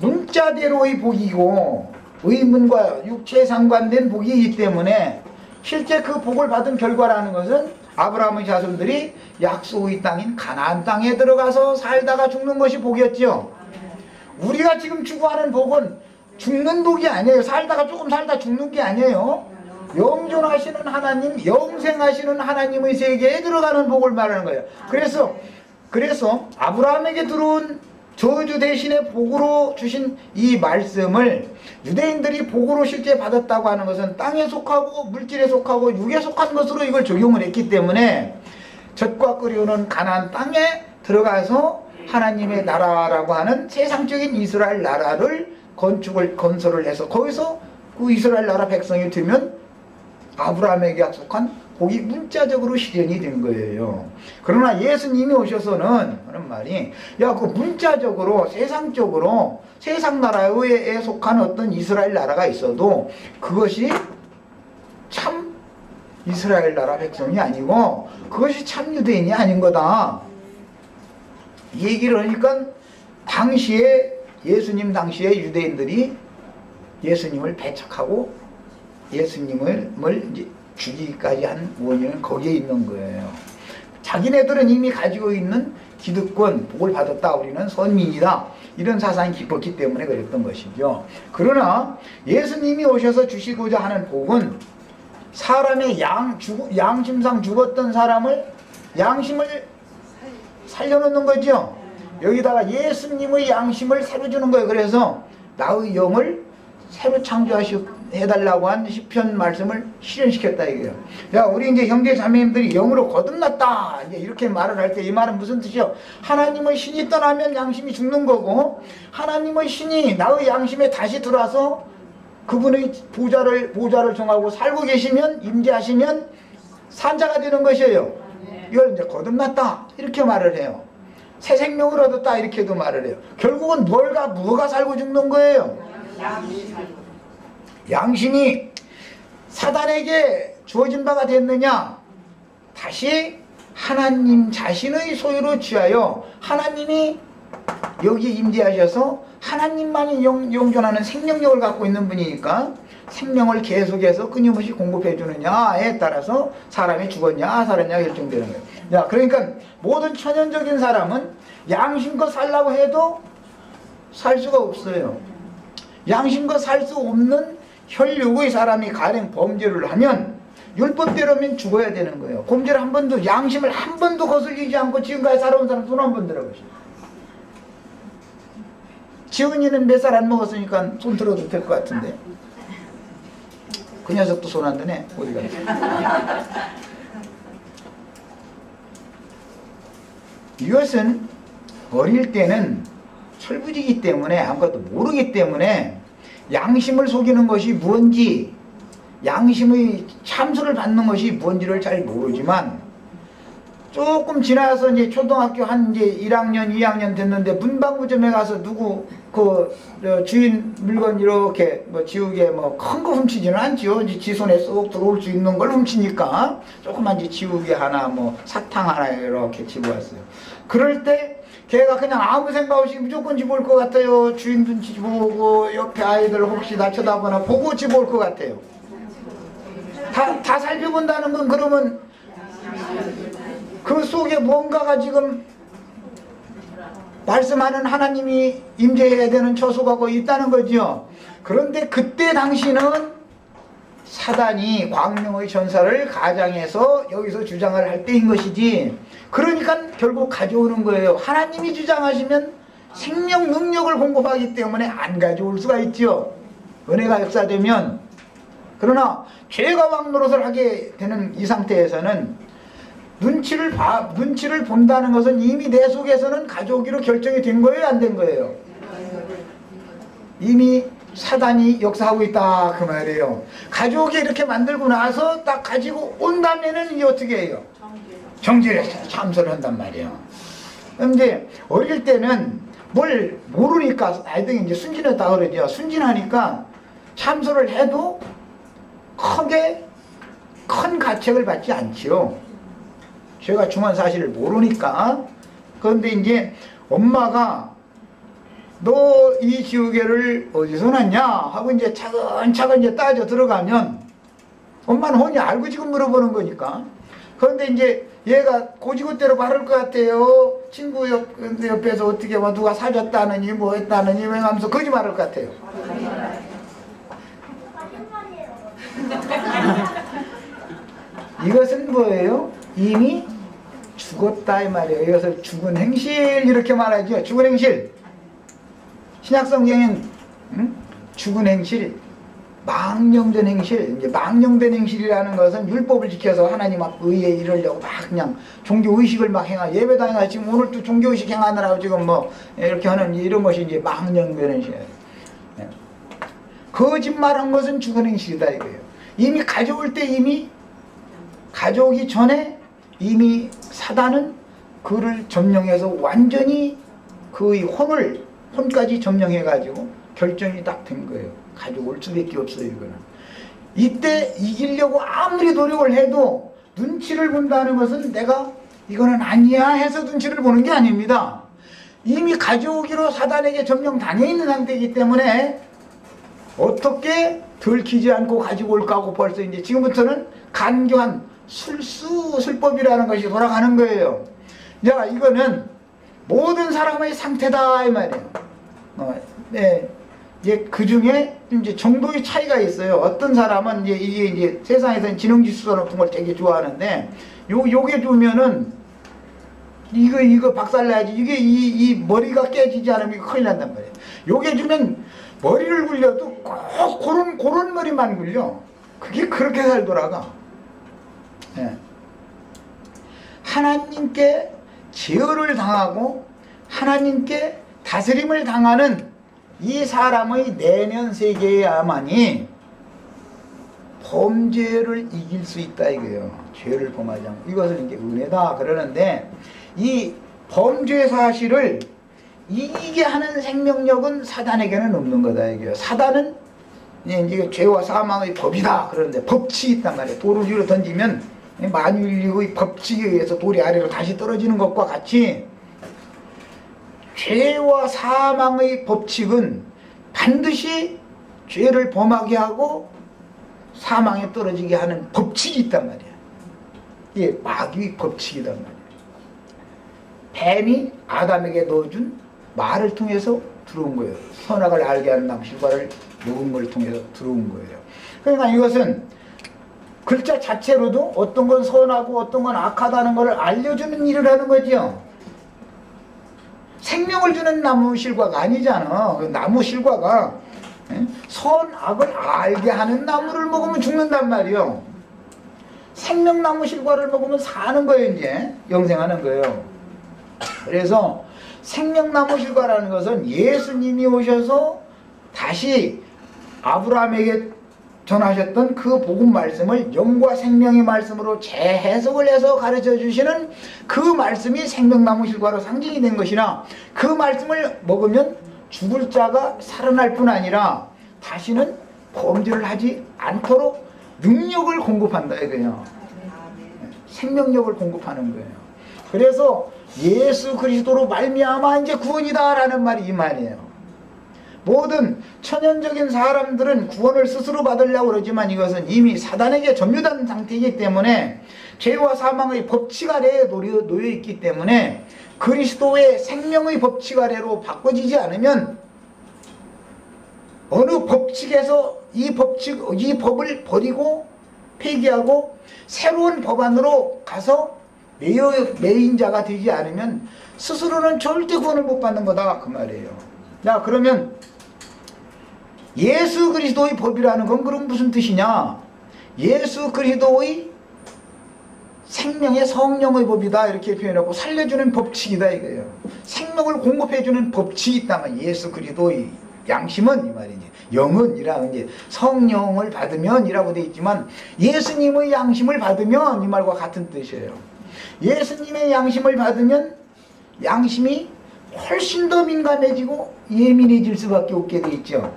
문자대로의 복이고 의문과 육체에 상관된 복이기 때문에 실제 그 복을 받은 결과라는 것은 아브라함의 자손들이 약속의 땅인 가나안 땅에 들어가서 살다가 죽는 것이 복이었죠. 우리가 지금 추구하는 복은 죽는 복이 아니에요. 조금 살다 죽는 게 아니에요. 영존하시는 하나님, 영생하시는 하나님의 세계에 들어가는 복을 말하는 거예요. 그래서 아브라함에게 들어온 저주 대신에 복으로 주신 이 말씀을 유대인들이 복으로 실제 받았다고 하는 것은 땅에 속하고 물질에 속하고 육에 속한 것으로 이걸 적용을 했기 때문에 젖과 끓이오는 가나안 땅에 들어가서 하나님의 나라라고 하는 세상적인 이스라엘 나라를 건설을 해서 거기서 그 이스라엘 나라 백성이 되면 아브라함에게 약속한 복이 문자적으로 실현이 된 거예요. 그러나 예수님이 오셔서는 하는 말이 그 문자적으로 세상적으로 세상 나라에 속한 어떤 이스라엘 나라가 있어도 그것이 참 이스라엘 나라 백성이 아니고 그것이 참 유대인이 아닌 거다. 이 얘기를 하니까 예수님 당시에 유대인들이 예수님을 배척하고 예수님을 이제 죽이기까지 한 원인은 거기에 있는 거예요. 자기네들은 이미 가지고 있는 기득권, 복을 받았다, 우리는 선민이다, 이런 사상이 깊었기 때문에 그랬던 것이죠. 그러나 예수님이 오셔서 주시고자 하는 복은 사람의 양심상 죽었던 사람을 양심을 살려놓는 거죠. 여기다가 예수님의 양심을 살려주는 거예요. 그래서 나의 영을 새로 창조해달라고 한 시편 말씀을 실현시켰다 이거예요. 야, 우리 이제 형제 자매님들이 영으로 거듭났다 이제 이렇게 말을 할 때 이 말은 무슨 뜻이요? 하나님의 신이 떠나면 양심이 죽는 거고, 하나님의 신이 나의 양심에 다시 들어와서 그분의 보좌를 정하고 살고 계시면, 임재하시면 산자가 되는 것이에요. 이걸 이제 거듭났다 이렇게 말을 해요. 새 생명을 얻었다 이렇게도 말을 해요. 결국은 뭐가 살고 죽는 거예요? 양심이 사단에게 주어진 바가 됐느냐? 다시 하나님 자신의 소유로 취하여 하나님이 여기에 임재하셔서 하나님만이 영존하는 생명력을 갖고 있는 분이니까 생명을 계속해서 끊임없이 공급해 주느냐에 따라서 사람이 죽었냐 살았냐 결정되는 거예요. 자, 그러니까 모든 천연적인 사람은 양심껏 살라고 해도 살 수가 없어요. 양심껏 살 수 없는 혈육의 사람이 가령 범죄를 하면 율법대로면 죽어야 되는 거예요. 범죄를 한 번도, 양심을 한 번도 거슬리지 않고 지금까지 살아온 사람 손 한 번 들어보시죠. 지훈이는 몇 살 안 먹었으니까 손 들어도 될 것 같은데. 그 녀석도 손 안 드네. 어디 갔어? 이것은 어릴 때는 철부지기 때문에 아무것도 모르기 때문에 양심을 속이는 것이 무언지, 양심의 참수를 받는 것이 무언지를 잘 모르지만 조금 지나서 이제 초등학교 한 이제 1학년, 2학년 됐는데 문방구점에 가서 누구 주인 물건 이렇게 뭐 지우개 뭐 큰 거 훔치지는 않지요. 이제 지 손에 쏙 들어올 수 있는 걸 훔치니까 조그만 이제 지우개 하나 뭐 사탕 하나 이렇게 집어왔어요. 그럴 때 걔가 그냥 아무 생각 없이 무조건 집어올 것 같아요. 주인 눈치 보고 옆에 아이들 혹시 나 쳐다보나 보고 집어올 것 같아요. 다 살펴본다는 건 그러면 그 속에 뭔가가 지금 말씀하는 하나님이 임재해야 되는 처소가 있다는 거죠. 그런데 그때 당시는 사단이 광명의 전사를 가장해서 여기서 주장을 할 때인 것이지, 그러니까 결국 가져오는 거예요. 하나님이 주장하시면 생명 능력을 공급하기 때문에 안 가져올 수가 있죠. 은혜가 역사되면. 그러나 죄가 왕노릇을 하게 되는 이 상태에서는 눈치를 본다는 것은 이미 내 속에서는 가져오기로 결정이 된 거예요, 안 된 거예요? 이미 사단이 역사하고 있다 그 말이에요. 가져오게 이렇게 만들고 나서 딱 가지고 온 다음에는 이게 어떻게 해요? 정죄해서 참소를 한단 말이에요. 그런데 어릴 때는 뭘 모르니까 아이들이 이제 순진했다 그러죠. 순진하니까 참소를 해도 크게 큰 가책을 받지 않지요. 죄가 중한 사실을 모르니까. 그런데 이제 엄마가 너 이 지우개를 어디서 났냐 하고 이제 차근차근 이제 따져 들어가면 엄마는 훤히 알고 지금 물어보는 거니까. 그런데 이제 얘가 고지고대로 말할 것 같아요. 친구 옆에서 어떻게 막 누가 사줬다느니 뭐 했다느니 하면서 거짓말할 것 같아요. 이것은 뭐예요? 이미 죽었다 이 말이에요. 이것을 죽은 행실 이렇게 말하죠. 죽은 행실. 신약성경엔 죽은 행실, 망령된 행실. 이제 망령된 행실이라는 것은 율법을 지켜서 하나님 앞 의에 이르려고 막 그냥 종교의식을 막 행하, 예배도 행하, 지금 오늘 또 종교의식 행하느라고 지금 뭐 이렇게 하는 이런 것이 이제 망령된 행실이에요. 거짓말한 것은 죽은 행실이다 이거예요. 이미 가져올 때 이미 가져오기 전에 이미 사단은 그를 점령해서 완전히 그의 혼까지 점령해가지고 결정이 딱 된 거예요. 가져올 수밖에 없어요. 이거는. 이때 이기려고 아무리 노력을 해도 눈치를 본다는 것은 내가 이거는 아니야 해서 눈치를 보는 게 아닙니다. 이미 가져오기로 사단에게 점령당해 있는 상태이기 때문에 어떻게 들키지 않고 가지고 올까 하고 벌써 이제 지금부터는 간교한 술법이라는 것이 돌아가는 거예요. 자, 이거는 모든 사람의 상태다 이 말이에요. 네. 이제 그 중에 이제 정도의 차이가 있어요. 어떤 사람은 이게 이제 세상에서는 지능지수 높은 걸 되게 좋아하는데 요게 주면은 이거 박살나야지. 이게 이 머리가 깨지지 않으면 큰일 난단 말이에요. 요게 주면 머리를 굴려도 꼭 그런 머리만 굴려. 그게 그렇게 잘 돌아가. 예. 하나님께 제어를 당하고 하나님께 다스림을 당하는 이 사람의 내면 세계에야만이 범죄를 이길 수 있다 이거예요. 죄를 범하지 않고. 이것을 이제 은혜다 그러는데, 이 범죄 사실을 이기게 하는 생명력은 사단에게는 없는 거다 이거예요. 사단은 이제 죄와 사망의 법이다 그러는데, 법칙이 있단 말이에요. 돌을 위로 던지면 만유인력의 법칙에 의해서 돌이 아래로 다시 떨어지는 것과 같이, 죄와 사망의 법칙은 반드시 죄를 범하게 하고 사망에 떨어지게 하는 법칙이 있단 말이야. 이게 마귀의 법칙이단 말이야. 뱀이 아담에게 넣어준 말을 통해서 들어온 거예요. 선악을 알게 하는 나무 실과를 먹은 걸 통해서 들어온 거예요. 그러니까 이것은 글자 자체로도 어떤 건 선하고 어떤 건 악하다는 것을 알려주는 일을 하는 거죠. 생명을 주는 나무 실과가 아니잖아. 나무 실과가 선악을 알게 하는 나무를 먹으면 죽는단 말이요. 생명나무 실과를 먹으면 사는 거예요. 이제 영생하는 거예요. 그래서 생명나무 실과라는 것은 예수님이 오셔서 다시 아브라함에게 전하셨던 그 복음 말씀을 영과 생명의 말씀으로 재해석을 해서 가르쳐 주시는 그 말씀이 생명나무 실과로 상징이 된 것이나, 그 말씀을 먹으면 죽을 자가 살아날 뿐 아니라 다시는 범죄를 하지 않도록 능력을 공급한다 이거예요. 생명력을 공급하는 거예요. 그래서 예수 그리스도로 말미암아 이제 구원이다 라는 말이 이 말이에요. 모든 천연적인 사람들은 구원을 스스로 받으려고 그러지만, 이것은 이미 사단에게 점유된 상태이기 때문에 죄와 사망의 법칙 아래에 놓여 있기 때문에 그리스도의 생명의 법칙 아래로 바꿔지지 않으면 어느 법칙에서 이 법을 버리고 폐기하고 새로운 법안으로 가서 매인자가 되지 않으면 스스로는 절대 구원을 못 받는 거다 그 말이에요. 자, 그러면 예수 그리스도의 법이라는 건 그럼 무슨 뜻이냐? 예수 그리스도의 생명의 성령의 법이다 이렇게 표현하고, 살려주는 법칙이다 이거예요. 생명을 공급해주는 법칙이 있다면 예수 그리스도의 양심은 이 말이지. 영은 이라 이제 성령을 받으면 이라고 되어 있지만, 예수님의 양심을 받으면 이 말과 같은 뜻이에요. 예수님의 양심을 받으면 양심이 훨씬 더 민감해지고 예민해질 수밖에 없게 되어 있죠.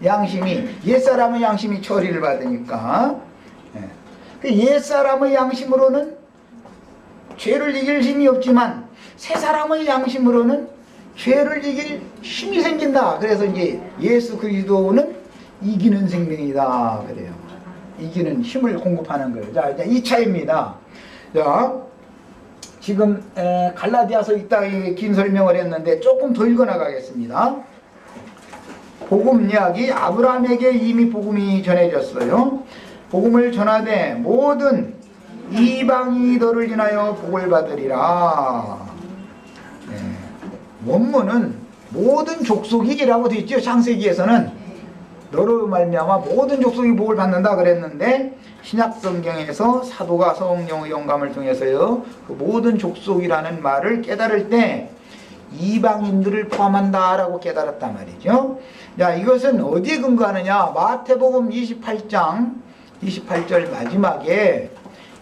양심이, 옛사람의 양심이 처리를 받으니까. 그 옛사람의 양심으로는 죄를 이길 힘이 없지만 새사람의 양심으로는 죄를 이길 힘이 생긴다. 그래서 이제 예수 그리스도는 이기는 생명이다 그래요. 이기는 힘을 공급하는 거예요. 자, 이제 2차입니다. 자, 지금 갈라디아서 있다 긴 설명을 했는데 조금 더 읽어나가겠습니다. 복음 이야기, 아브라함에게 이미 복음이 전해졌어요. 복음을 전하되 모든 이방이 너를 인하여 복을 받으리라. 원문은 모든 족속이라고 되어 있죠. 창세기에서는 너로 말미암아 모든 족속이 복을 받는다 그랬는데, 신약성경에서 사도가 성령의 영감을 통해서요 그 모든 족속이라는 말을 깨달을 때 이방인들을 포함한다라고 깨달았단 말이죠. 자, 이것은 어디에 근거하느냐? 마태복음 28장 28절 마지막에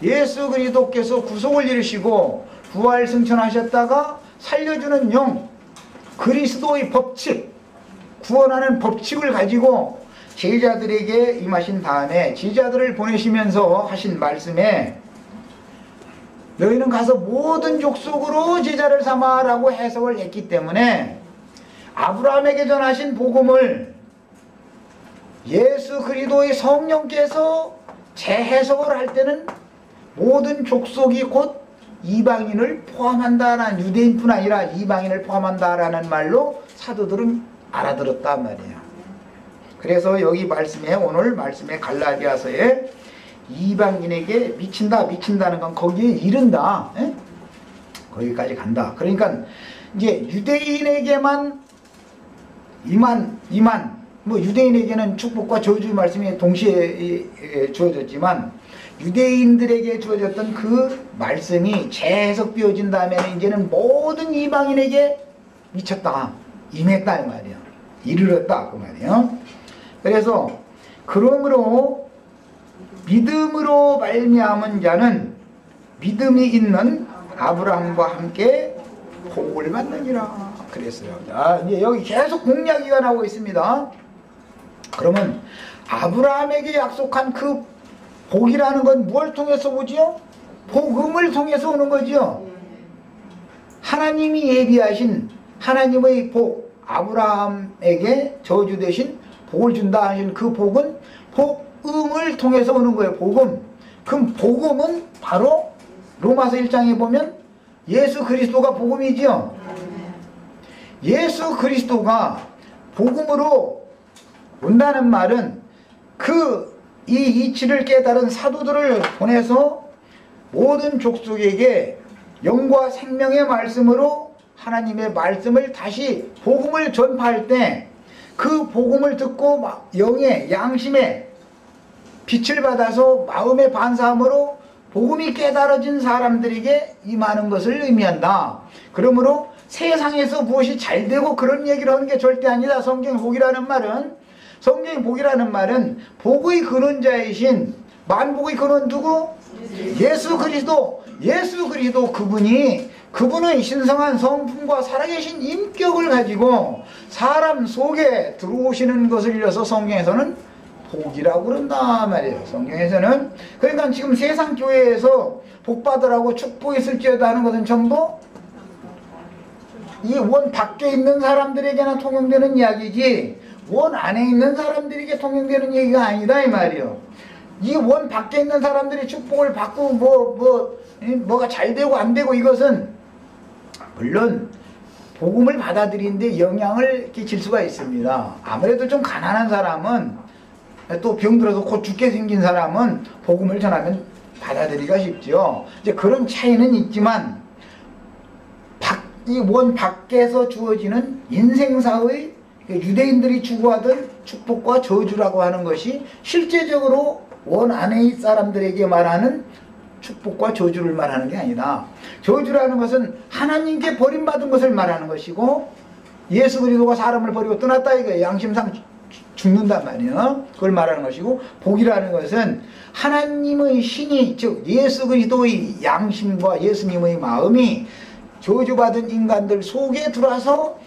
예수 그리스도께서 구속을 이루시고 부활 승천하셨다가 살려주는 영, 그리스도의 법칙, 구원하는 법칙을 가지고 제자들에게 임하신 다음에 제자들을 보내시면서 하신 말씀에 너희는 가서 모든 족속으로 제자를 삼아라고 해석을 했기 때문에, 아브라함에게 전하신 복음을 예수 그리스도의 성령께서 재해석을 할 때는 모든 족속이 곧 이방인을 포함한다라는, 유대인뿐 아니라 이방인을 포함한다라는 말로 사도들은 알아들었단 말이에요. 그래서 여기 말씀에, 오늘 말씀에 갈라디아서에 이방인에게 미친다는 건 거기에 이른다. 에? 거기까지 간다. 그러니까 이제 유대인에게만 이만 뭐 유대인에게는 축복과 저주의 말씀이 동시에 주어졌지만 유대인들에게 주어졌던 그 말씀이 재해석되어진 다음에는 이제는 모든 이방인에게 미쳤다, 임했다 이 말이야. 이르렀다 그 말이에요. 그래서 그러므로 믿음으로 말미암은 자는 믿음이 있는 아브라함과 함께 복을 받느니라 그랬어요. 자, 이제 여기 계속 공략이가 나오고 있습니다. 그러면 아브라함에게 약속한 그 복이라는 건 무엇을 통해서 오지요? 복음을 통해서 오는 거지요. 하나님이 예비하신 하나님의 복, 아브라함에게 저주 대신 복을 준다 하신 그 복은 복음을 통해서 오는 거예요. 복음. 그럼 복음은 바로 로마서 1장에 보면 예수 그리스도가 복음이지요. 예수 그리스도가 복음으로 온다는 말은 이 이치를 깨달은 사도들을 보내서 모든 족속에게 영과 생명의 말씀으로 하나님의 말씀을 다시 복음을 전파할 때 그 복음을 듣고 영의 양심의 빛을 받아서 마음의 반사함으로 복음이 깨달아진 사람들에게 임하는 것을 의미한다. 그러므로 세상에서 무엇이 잘되고 그런 얘기를 하는 게 절대 아니다. 성경 복이라는 말은 복의 근원자이신 만복의 근원 누구? 예수 그리스도. 예수 그리스도 그분은 신성한 성품과 살아계신 인격을 가지고 사람 속에 들어오시는 것을 이어서 성경에서는 복이라고 그런다 말이에요. 성경에서는. 그러니까 지금 세상 교회에서 복 받으라고 축복이 있을지어다 하는 것은 전부 이 원 밖에 있는 사람들에게나 통용되는 이야기지 원 안에 있는 사람들에게 통용되는 얘기가 아니다 이 말이에요. 이 원 밖에 있는 사람들이 축복을 받고 뭐가 잘 되고 안 되고 이것은 물론 복음을 받아들이는데 영향을 끼칠 수가 있습니다. 아무래도 좀 가난한 사람은 또 병들어서 곧 죽게 생긴 사람은 복음을 전하면 받아들이기가 쉽죠. 이제 그런 차이는 있지만 이 원 밖에서 주어지는 인생사의 유대인들이 추구하던 축복과 저주라고 하는 것이 실제적으로 원 안의 사람들에게 말하는 축복과 저주를 말하는 게 아니다. 저주라는 것은 하나님께 버림받은 것을 말하는 것이고 예수 그리스도가 사람을 버리고 떠났다 이거예요. 양심상 죽는단 말이에요. 그걸 말하는 것이고 복이라는 것은 하나님의 신이 즉 예수 그리스도의 양심과 예수님의 마음이 저주받은 인간들 속에 들어와서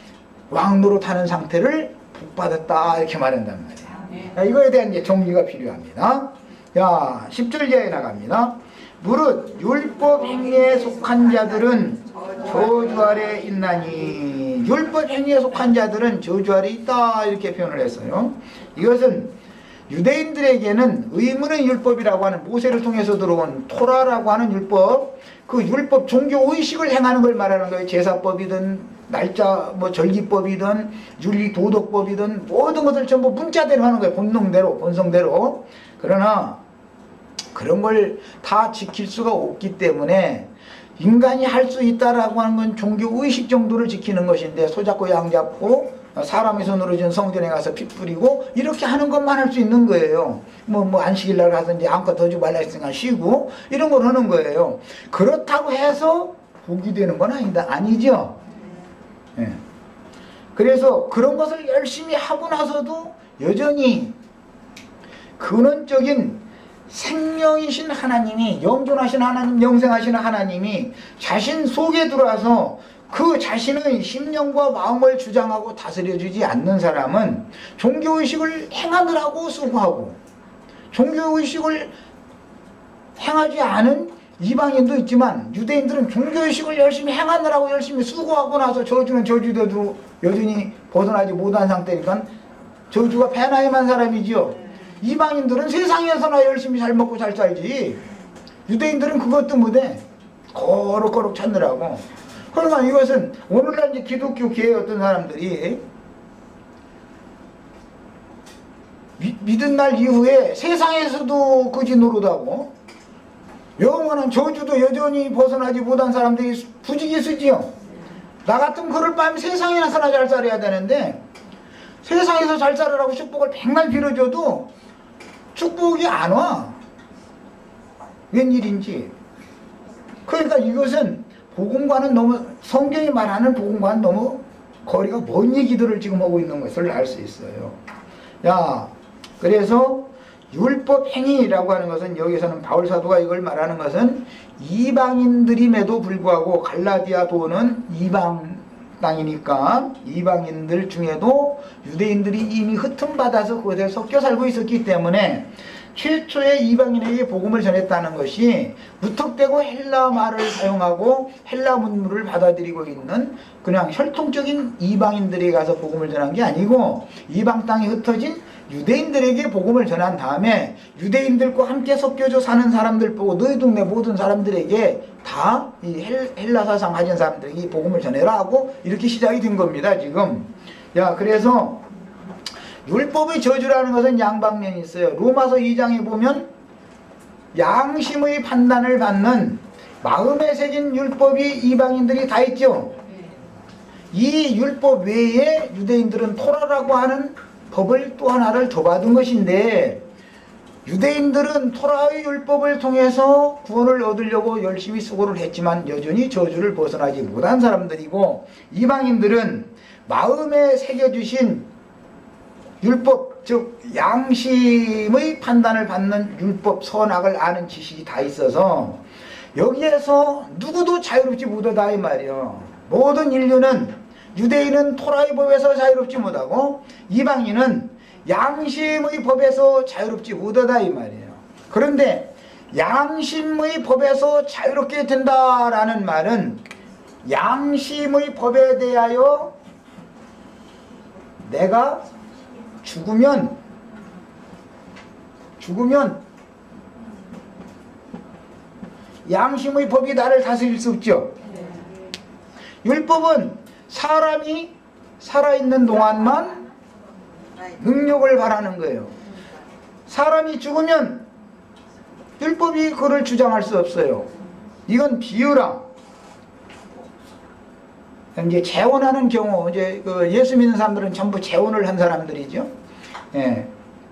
왕노릇하는 상태를 복받았다 이렇게 말한단 말이에요. 자, 이거에 대한 이제 정리가 필요합니다. 자, 10절 이하에 나갑니다. 무릇 율법 행위에 속한 자들은 저주 아래 있나니 율법 행위에 속한 자들은 저주 아래 있다 이렇게 표현을 했어요. 이것은 유대인들에게는 의문의 율법이라고 하는 모세를 통해서 들어온 토라라고 하는 율법, 그 율법 종교의식을 행하는 걸 말하는 거예요. 제사법이든 날짜 절기법이든 윤리 도덕법이든 모든 것을 전부 문자대로 하는 거예요. 본능대로 본성대로. 그러나 그런 걸 다 지킬 수가 없기 때문에 인간이 할 수 있다라고 하는 건 종교의식 정도를 지키는 것인데 손잡고 양 잡고 사람의 손으로 진 성전에 가서 피 뿌리고 이렇게 하는 것만 할 수 있는 거예요. 안식일날 가든지 아무것도 더 주고 말라 했으니까 쉬고 이런 걸 하는 거예요. 그렇다고 해서 복이 되는 건 아니죠. 예. 그래서 그런 것을 열심히 하고 나서도 여전히 근원적인 생명이신 하나님이, 영존하신 하나님, 영생하시는 하나님이 자신 속에 들어와서 그 자신의 심령과 마음을 주장하고 다스려주지 않는 사람은 종교의식을 행하느라고 수고하고 종교의식을 행하지 않은 이방인도 있지만 유대인들은 종교의식을 열심히 행하느라고 열심히 수고하고 나서 저주는 저주대로 여전히 벗어나지 못한 상태니까 저주가 배나임한 사람이지요. 이방인들은 세상에서나 열심히 잘 먹고 잘 살지 유대인들은 그것도 못해. 거룩거룩 찾느라고. 그러니까 이것은 오늘날 이제 기독교계의 어떤 사람들이 믿은 날 이후에 세상에서도 거지 노릇하고 영원한 저주도 여전히 벗어나지 못한 사람들이 부지기 쓰지요. 나 같으면 그럴 바면 세상에나서나 잘 살아야 되는데 세상에서 잘 살아라고 축복을 백날 빌어줘도 축복이 안 와. 웬일인지. 그러니까 이것은 복음과는 너무, 성경이 말하는 복음과는 너무 거리가 먼 얘기들을 지금 하고 있는 것을 알 수 있어요. 야, 그래서 율법 행위라고 하는 것은, 여기서는 바울 사도가 이걸 말하는 것은 이방인들임에도 불구하고, 갈라디아 도는 이방 땅이니까 이방인들 중에도 유대인들이 이미 흩음받아서 그곳에 섞여 살고 있었기 때문에 최초의 이방인에게 복음을 전했다는 것이 무턱대고 헬라 말을 사용하고 헬라 문물을 받아들이고 있는 그냥 혈통적인 이방인들에게 가서 복음을 전한 게 아니고, 이방 땅에 흩어진 유대인들에게 복음을 전한 다음에 유대인들과 함께 섞여져 사는 사람들 보고, 너희 동네 모든 사람들에게 다 이 헬라 사상 가진 사람들에게 이 복음을 전해라 하고 이렇게 시작이 된 겁니다, 지금. 야, 그래서 율법의 저주라는 것은 양방면이 있어요. 로마서 2장에 보면 양심의 판단을 받는 마음에 새긴 율법이 이방인들이 다 있죠. 이 율법 외에 유대인들은 토라라고 하는 법을 또 하나를 더 받은 것인데, 유대인들은 토라의 율법을 통해서 구원을 얻으려고 열심히 수고를 했지만 여전히 저주를 벗어나지 못한 사람들이고, 이방인들은 마음에 새겨주신 율법, 즉 양심의 판단을 받는 율법, 선악을 아는 지식이 다 있어서 여기에서 누구도 자유롭지 못하다 이 말이요. 모든 인류는, 유대인은 토라의 법에서 자유롭지 못하고 이방인은 양심의 법에서 자유롭지 못하다 이 말이에요. 그런데 양심의 법에서 자유롭게 된다라는 말은, 양심의 법에 대하여 내가 죽으면 양심의 법이 나를 다스릴 수 없죠. 율법은 사람이 살아있는 동안만 능력을 바라는 거예요. 사람이 죽으면 율법이 그를 주장할 수 없어요. 이건 비유라. 이제 재혼하는 경우, 이제 그 예수 믿는 사람들은 전부 재혼을 한 사람들이죠. 예,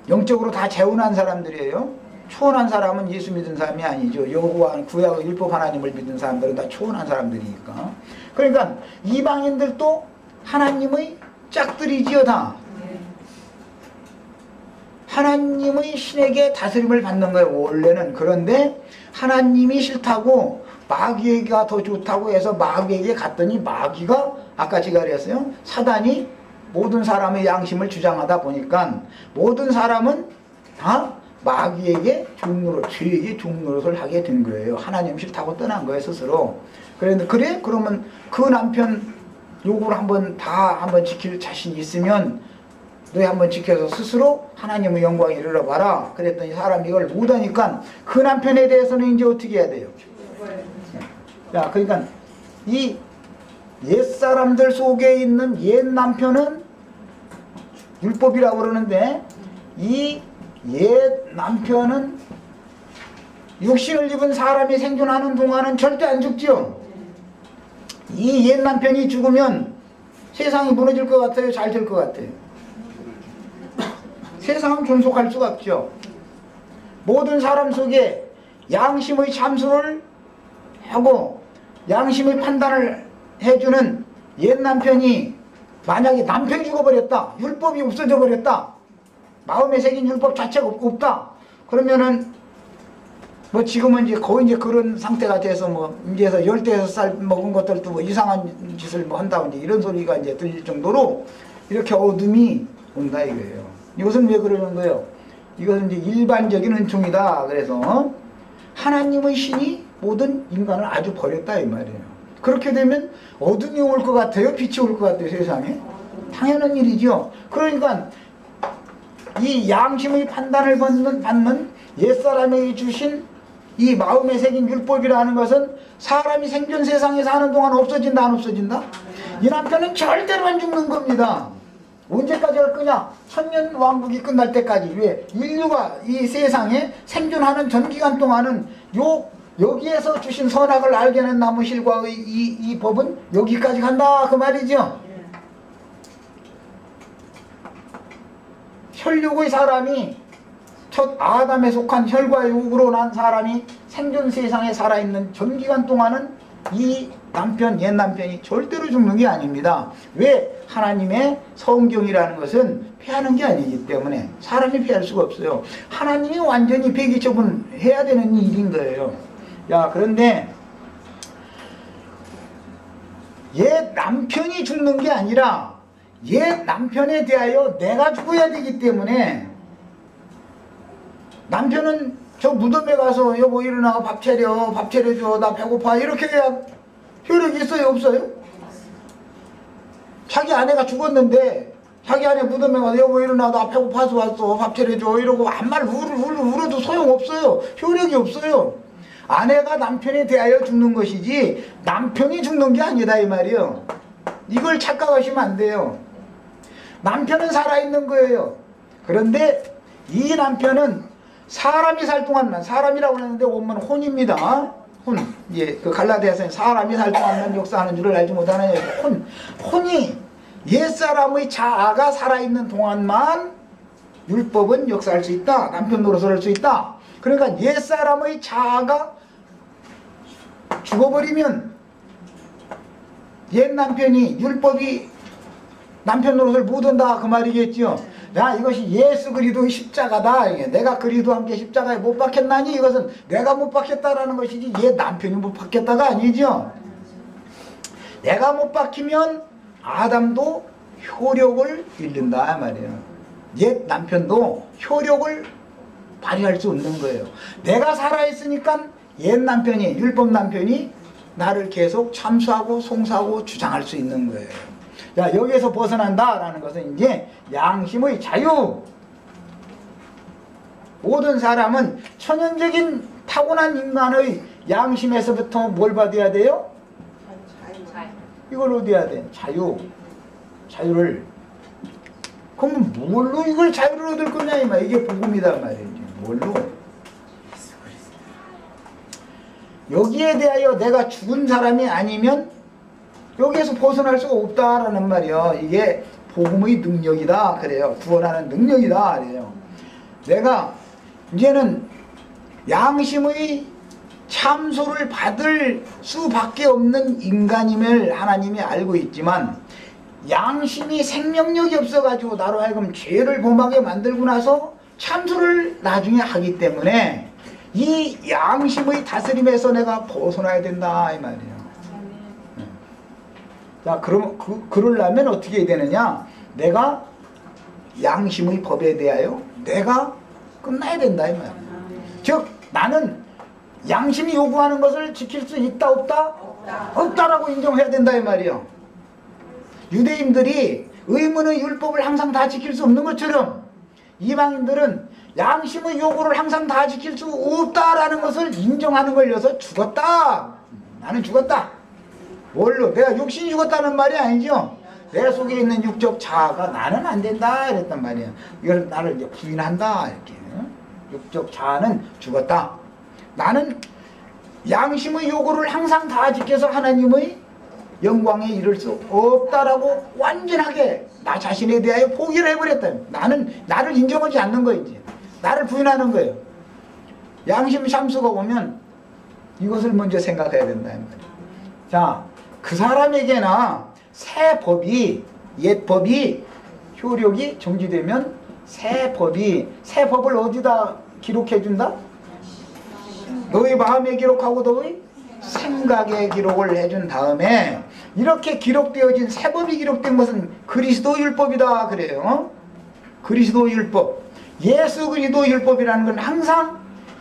영적으로 다 재혼한 사람들이에요. 초혼한 사람은 예수 믿은 사람이 아니죠. 여호와 구약 율법 하나님을 믿는 사람들은 다 초혼한 사람들이니까. 그러니까 이방인들도 하나님의 짝들이지요, 다. 하나님의 신에게 다스림을 받는 거예요, 원래는. 그런데 하나님이 싫다고 마귀가 더 좋다고 해서 마귀에게 갔더니, 마귀가 아까 제가 그랬어요, 사단이 모든 사람의 양심을 주장하다 보니까 모든 사람은 다 마귀에게 종노릇, 죄에게 종노릇을 하게 된 거예요. 하나님 싫다고 떠난 거예요, 스스로. 그런데 그래? 그러면 그 남편 요구를 한번 지킬 자신이 있으면 너희 한번 지켜서 스스로 하나님의 영광에 이르러봐라. 그랬더니 사람이 이걸 못하니까 그 남편에 대해서는 이제 어떻게 해야 돼요? 자, 그러니까 이 옛사람들 속에 있는 옛 남편은 율법이라고 그러는데, 이 옛 남편은 육신을 입은 사람이 생존하는 동안은 절대 안 죽죠. 이 옛 남편이 죽으면 세상이 무너질 것 같아요? 잘 될 것 같아요? 세상은 존속할 수가 없죠. 모든 사람 속에 양심의 참수를 하고 양심의 판단을 해주는 옛 남편이, 만약에 남편이 죽어버렸다, 율법이 없어져 버렸다, 마음에 새긴 율법 자체가 없다, 그러면은 뭐 지금은 이제 거의 이제 그런 상태가 돼서 뭐 이제서 16살 먹은 것들도 뭐 이상한 짓을 뭐 한다고 이제 이런 소리가 이제 들릴 정도로 이렇게 어둠이 온다 이거예요. 이것은 왜 그러는 거예요? 이것은 이제 일반적인 은총이다. 그래서 하나님의 신이 모든 인간을 아주 버렸다 이 말이에요. 그렇게 되면 어둠이 올 것 같아요? 빛이 올 것 같아요? 세상에? 당연한 일이죠. 그러니까 이 양심의 판단을 받는 옛사람에게 주신 이 마음에 새긴 율법이라는 것은 사람이 생존 세상에 사는 동안 없어진다, 안 없어진다? 이 남편은 절대로 안 죽는 겁니다. 언제까지 할 거냐? 천년 왕국이 끝날 때까지. 왜? 인류가 이 세상에 생존하는 전 기간 동안은 여기에서 주신 선악을 알게는 나무 실과의 이 법은 여기까지 간다 그 말이죠. 혈육의 사람이 첫 아담에 속한 혈과 육으로 난 사람이 생존 세상에 살아있는 전 기간 동안은 이 남편, 옛 남편이 절대로 죽는 게 아닙니다. 왜? 하나님의 성경이라는 것은 패하는 게 아니기 때문에 사람이 패할 수가 없어요. 하나님이 완전히 폐기 처분해야 되는 일인 거예요. 야, 그런데 옛 남편이 죽는 게 아니라 옛 남편에 대하여 내가 죽어야 되기 때문에 남편은 저 무덤에 가서 여보 일어나 밥 차려줘 나 배고파 이렇게 해야 효력이 있어요 없어요? 자기 아내가 죽었는데 자기 아내 무덤에 가서 여보 일어나 나 배고파서 왔어 밥 차려줘 이러고 한 말 울어도 소용없어요. 효력이 없어요. 아내가 남편에 대하여 죽는 것이지 남편이 죽는 게 아니다 이 말이요. 이걸 착각하시면 안 돼요. 남편은 살아있는 거예요. 그런데 이 남편은 사람이 살 동안만, 사람이라고 하는데 원문 혼입니다. 혼. 예, 그 갈라디아서는 사람이 살 동안만 역사하는 줄을 알지 못하느냐. 혼이 옛사람의 자아가 살아있는 동안만 율법은 역사할 수 있다. 남편 노릇을 할 수 있다. 그러니까 옛사람의 자아가 죽어버리면 옛 남편이 율법이 남편 노릇을 못한다 그 말이겠죠. 야, 이것이 예수 그리스도의 십자가다. 내가 그리스도와 함께 십자가에 못 박혔나니 이것은 내가 못 박혔다라는 것이지 옛 남편이 못 박혔다가 아니죠. 내가 못 박히면 아담도 효력을 잃는다 말이에요. 옛 남편도 효력을 발휘할 수 없는 거예요. 내가 살아있으니까 옛 남편이 율법 남편이 나를 계속 참수하고 송사하고 주장할 수 있는 거예요. 자, 여기에서 벗어난다라는 것은 이제 양심의 자유. 모든 사람은 천연적인 타고난 인간의 양심에서부터 뭘 받아야 돼요? 이걸 얻어야 돼. 자유를. 그럼 뭘로 이걸 자유를 얻을 거냐 이 말. 이게 복음이다 말이에요. 뭘로? 여기에 대하여 내가 죽은 사람이 아니면 여기에서 벗어날 수가 없다라는 말이요. 이게 복음의 능력이다 그래요. 구원하는 능력이다 그래요. 내가 이제는 양심의 참소를 받을 수밖에 없는 인간임을 하나님이 알고 있지만 양심이 생명력이 없어가지고 나로 하여금 죄를 범하게 만들고 나서 참소를 나중에 하기 때문에 이 양심의 다스림에서 내가 벗어나야 된다 이 말이에요. 자, 그럼 그러려면 어떻게 해야 되느냐? 내가 양심의 법에 대하여 내가 끝나야 된다 이 말이에요. 즉 나는 양심이 요구하는 것을 지킬 수 있다 없다? 없다라고 인정해야 된다 이 말이에요. 유대인들이 의문의 율법을 항상 다 지킬 수 없는 것처럼 이방인들은 양심의 요구를 항상 다 지킬 수 없다라는 것을 인정하는 걸려서 죽었다. 나는 죽었다. 뭘로? 내가 육신이 죽었다는 말이 아니죠. 내 속에 있는 육적 자아가 나는 안 된다 이랬단 말이야. 이걸 나를 이제 부인한다 이렇게. 육적 자아는 죽었다. 나는 양심의 요구를 항상 다 지켜서 하나님의 영광에 이를 수 없다라고 완전하게 나 자신에 대하여 포기를 해버렸다. 나를 인정하지 않는 거예요. 이제. 나를 부인하는 거예요. 양심 참수가 오면 이것을 먼저 생각해야 된다. 자, 그 사람에게나 새 법이, 옛 법이 효력이 정지되면 새 법을 어디다 기록해 준다? 너의 마음에 기록하고 너의 생각에 기록을 해준 다음에 이렇게 기록되어진 새 법이 기록된 것은 그리스도 율법이다 그래요. 그리스도 율법. 예수 그리스도 율법이라는 건 항상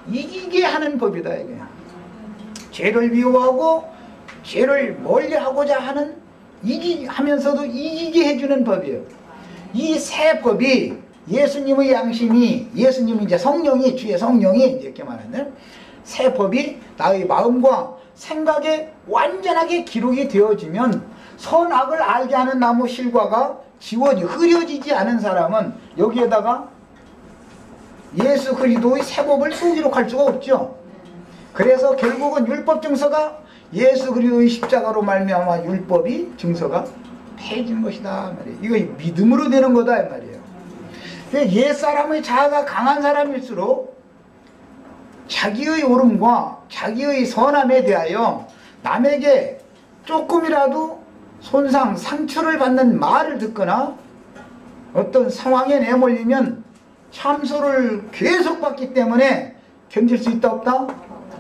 이기게 하는 법이다 이게. 죄를 미워하고 죄를 멀리하고자 하는 하면서도 이기게 해주는 법이에요. 이 새 법이 예수님의 양심이 예수님이 이제 성령이 주의 성령이 이렇게 말하는 새 법이 나의 마음과 생각에 완전하게 기록이 되어지면 선악을 알게 하는 나무 실과가 흐려지지 않은 사람은 여기에다가 예수 그리스도의 새 법을 또 기록할 수가 없죠. 그래서 결국은 율법 증서가 예수 그리스도의 십자가로 말미암아 율법이 증서가 폐해진 것이다 말이에요. 이거 믿음으로 되는 거다 이 말이에요. 옛사람의 자아가 강한 사람일수록 자기의 옳음과 자기의 선함에 대하여 남에게 조금이라도 손상, 상처를 받는 말을 듣거나 어떤 상황에 내몰리면 참소를 계속 받기 때문에 견딜 수 있다 없다?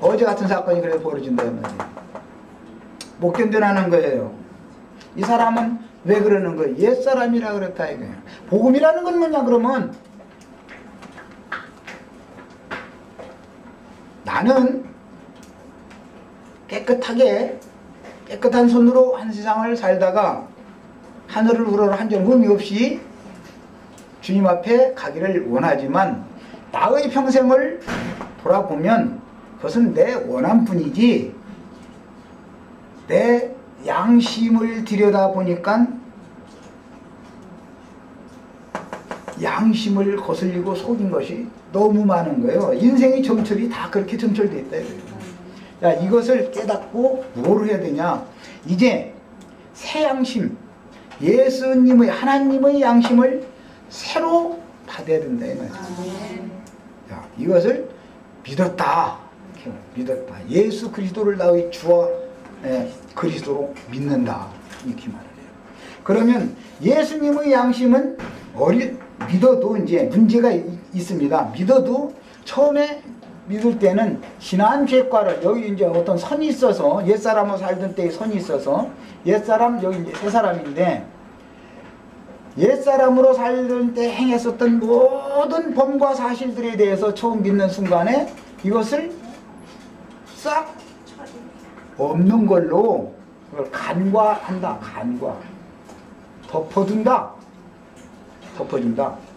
어제 같은 사건이 그래서 벌어진다 이 말이에요. 못 견뎌나는 거예요. 이 사람은 왜 그러는 거예요? 옛사람이라 그렇다 이거예요. 복음이라는 건 뭐냐 그러면 나는 깨끗한 손으로 한 세상을 살다가 하늘을 우러러 한 점 흠이 없이 주님 앞에 가기를 원하지만 나의 평생을 돌아보면 그것은 내 원함뿐이지 내 양심을 들여다보니까 양심을 거슬리고 속인 것이 너무 많은 거예요. 인생의 점철이 다 그렇게 점철되어 있다. 자, 이것을 깨닫고 뭘 해야 되냐? 이제 새 양심, 예수님의 하나님의 양심을 새로 받아야 된다. 자, 이것을 믿었다. 믿었다. 예수 그리스도를 나의 주와 그리스도로 믿는다. 이렇게 말을 해요. 그러면 예수님의 양심은 믿어도 이제 문제가 있습니다. 믿어도 처음에 믿을 때는 지난 죄과를 여기 이제 어떤 선이 있어서 옛사람으로 살던 때에 선이 있어서 옛사람 여기 이제 새 사람인데 옛사람으로 살던 때 행했었던 모든 범과 사실들에 대해서 처음 믿는 순간에 이것을 싹 없는 걸로 그걸 간과한다. 덮어준다.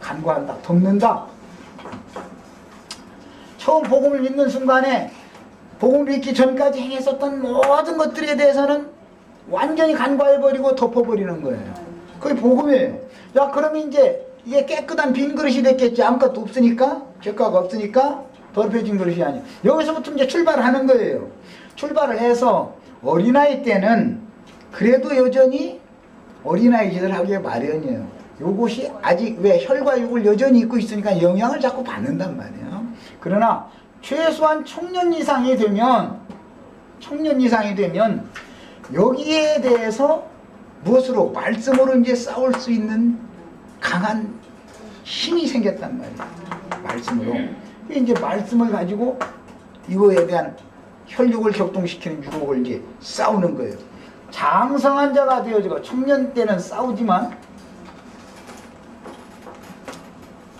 간과한다. 덮는다. 처음 복음을 믿는 순간에 복음을 믿기 전까지 행했었던 모든 것들에 대해서는 완전히 간과해버리고 덮어버리는 거예요. 그게 복음이에요. 야, 그러면 이제 이게 깨끗한 빈 그릇이 됐겠지. 아무것도 없으니까, 죄가가 없으니까 더럽혀진 그릇이 아니에요. 여기서부터 이제 출발하는 거예요. 출발을 해서 어린아이 때는 그래도 여전히 어린아이 짓을 하기에 마련이에요. 요것이 아직 왜 혈과 육을 여전히 입고 있으니까 영향을 자꾸 받는단 말이에요. 그러나 최소한 청년 이상이 되면 여기에 대해서 무엇으로? 말씀으로 이제 싸울 수 있는 강한 힘이 생겼단 말이에요. 말씀으로. 이제 말씀을 가지고 이거에 대한 혈육을 격동시키는 유혹을 이제 싸우는 거예요. 장성한 자가 되어지고 청년 때는 싸우지만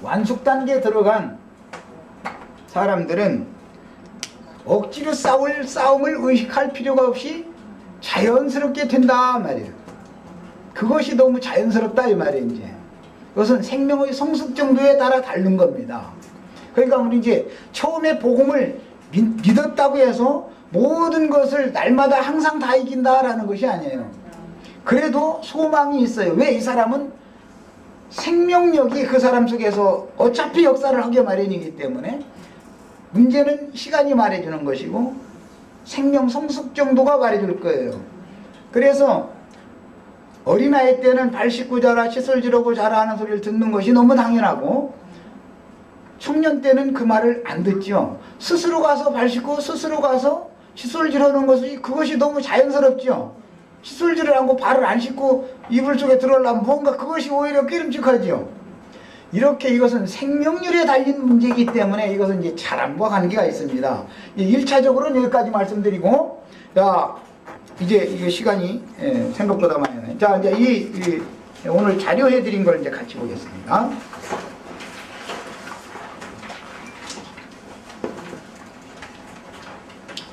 완숙 단계에 들어간 사람들은 억지로 싸울 싸움을 의식할 필요가 없이 자연스럽게 된다 말이에요. 그것이 너무 자연스럽다 이 말이에요. 이제 그것은 생명의 성숙 정도에 따라 다른 겁니다. 그러니까 우리 이제 처음에 복음을 믿었다고 해서 모든 것을 날마다 항상 다 이긴다라는 것이 아니에요. 그래도 소망이 있어요. 왜? 이 사람은 생명력이 그 사람 속에서 어차피 역사를 하게 마련이기 때문에 문제는 시간이 말해주는 것이고 생명 성숙 정도가 말해줄 거예요. 그래서 어린아이 때는 발 씻고 자라 칫솔 지르고 자라 하는 소리를 듣는 것이 너무 당연하고 청년 때는 그 말을 안 듣죠. 스스로 가서 발 씻고 스스로 가서 칫솔 지르는 것이 그것이 너무 자연스럽죠. 칫솔 지르라고 발을 안 씻고 이불 속에 들어오려면 뭔가 그것이 오히려 꾀름직하죠. 이렇게 이것은 생명률에 달린 문제이기 때문에 이것은 이제 자랑과 관계가 있습니다. 1차적으로는 여기까지 말씀드리고, 자, 이제 이게 시간이 생각보다 많이 나요. 자, 이제 오늘 자료해드린 걸 이제 같이 보겠습니다.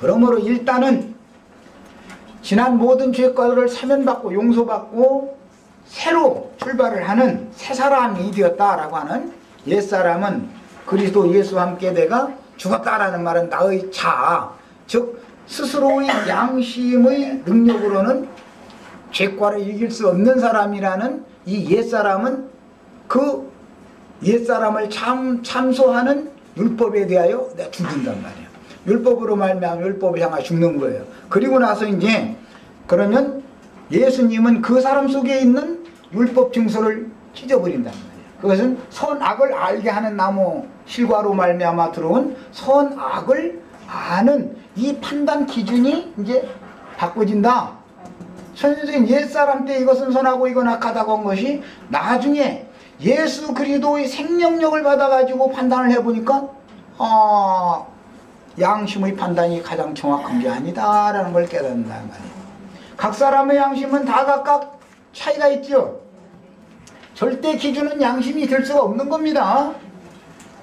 그러므로 일단은 지난 모든 죄과를 사면받고 용서받고 새로 출발을 하는 새 사람이 되었다라고 하는 옛사람은 그리스도 예수와 함께 내가 죽었다라는 말은 나의 자아, 즉 스스로의 양심의 능력으로는 죄과를 이길 수 없는 사람이라는 이 옛사람은 그 옛사람을 참소하는 율법에 대하여 내가 죽는단 말이에요. 율법으로 말미암아 율법을 향해 죽는 거예요. 그리고 나서 이제 그러면 예수님은 그 사람 속에 있는 율법 증서를 찢어버린단 말이에요. 그것은 선악을 알게 하는 나무 실과로 말미암아 들어온 선악을 아는 이 판단 기준이 이제 바꿔진다. 천연적인 옛사람 때 이것은 선하고 이건 악하다고 한 것이 나중에 예수 그리스도의 생명력을 받아가지고 판단을 해보니까 양심의 판단이 가장 정확한 게 아니다라는 걸 깨닫는다는 말이에요. 각 사람의 양심은 다 각각 차이가 있죠. 절대 기준은 양심이 될 수가 없는 겁니다.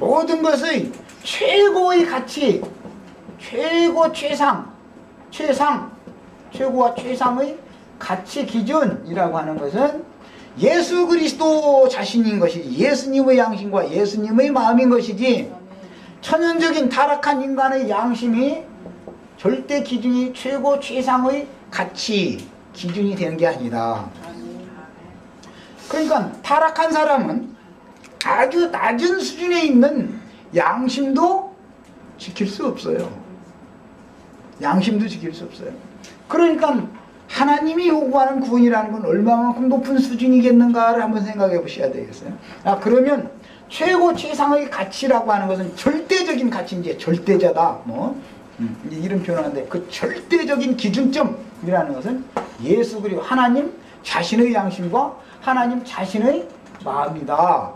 모든 것의 최고의 가치, 최고 최상, 최고와 최상의 가치 기준이라고 하는 것은 예수 그리스도 자신인 것이지, 예수님의 양심과 예수님의 마음인 것이지, 천연적인 타락한 인간의 양심이 절대 기준이 최고 최상의 가치 기준이 되는 게 아니다. 그러니까 타락한 사람은 아주 낮은 수준에 있는 양심도 지킬 수 없어요. 양심도 지킬 수 없어요. 그러니까 하나님이 요구하는 구원이라는 건 얼마만큼 높은 수준이겠는가를 한번 생각해 보셔야 되겠어요. 그러면 최고 최상의 가치라고 하는 것은 절대적인 가치인지, 절대자다 이런 표현하는데, 그 절대적인 기준점이라는 것은 예수 그리스도 하나님 자신의 양심과 하나님 자신의 마음이다.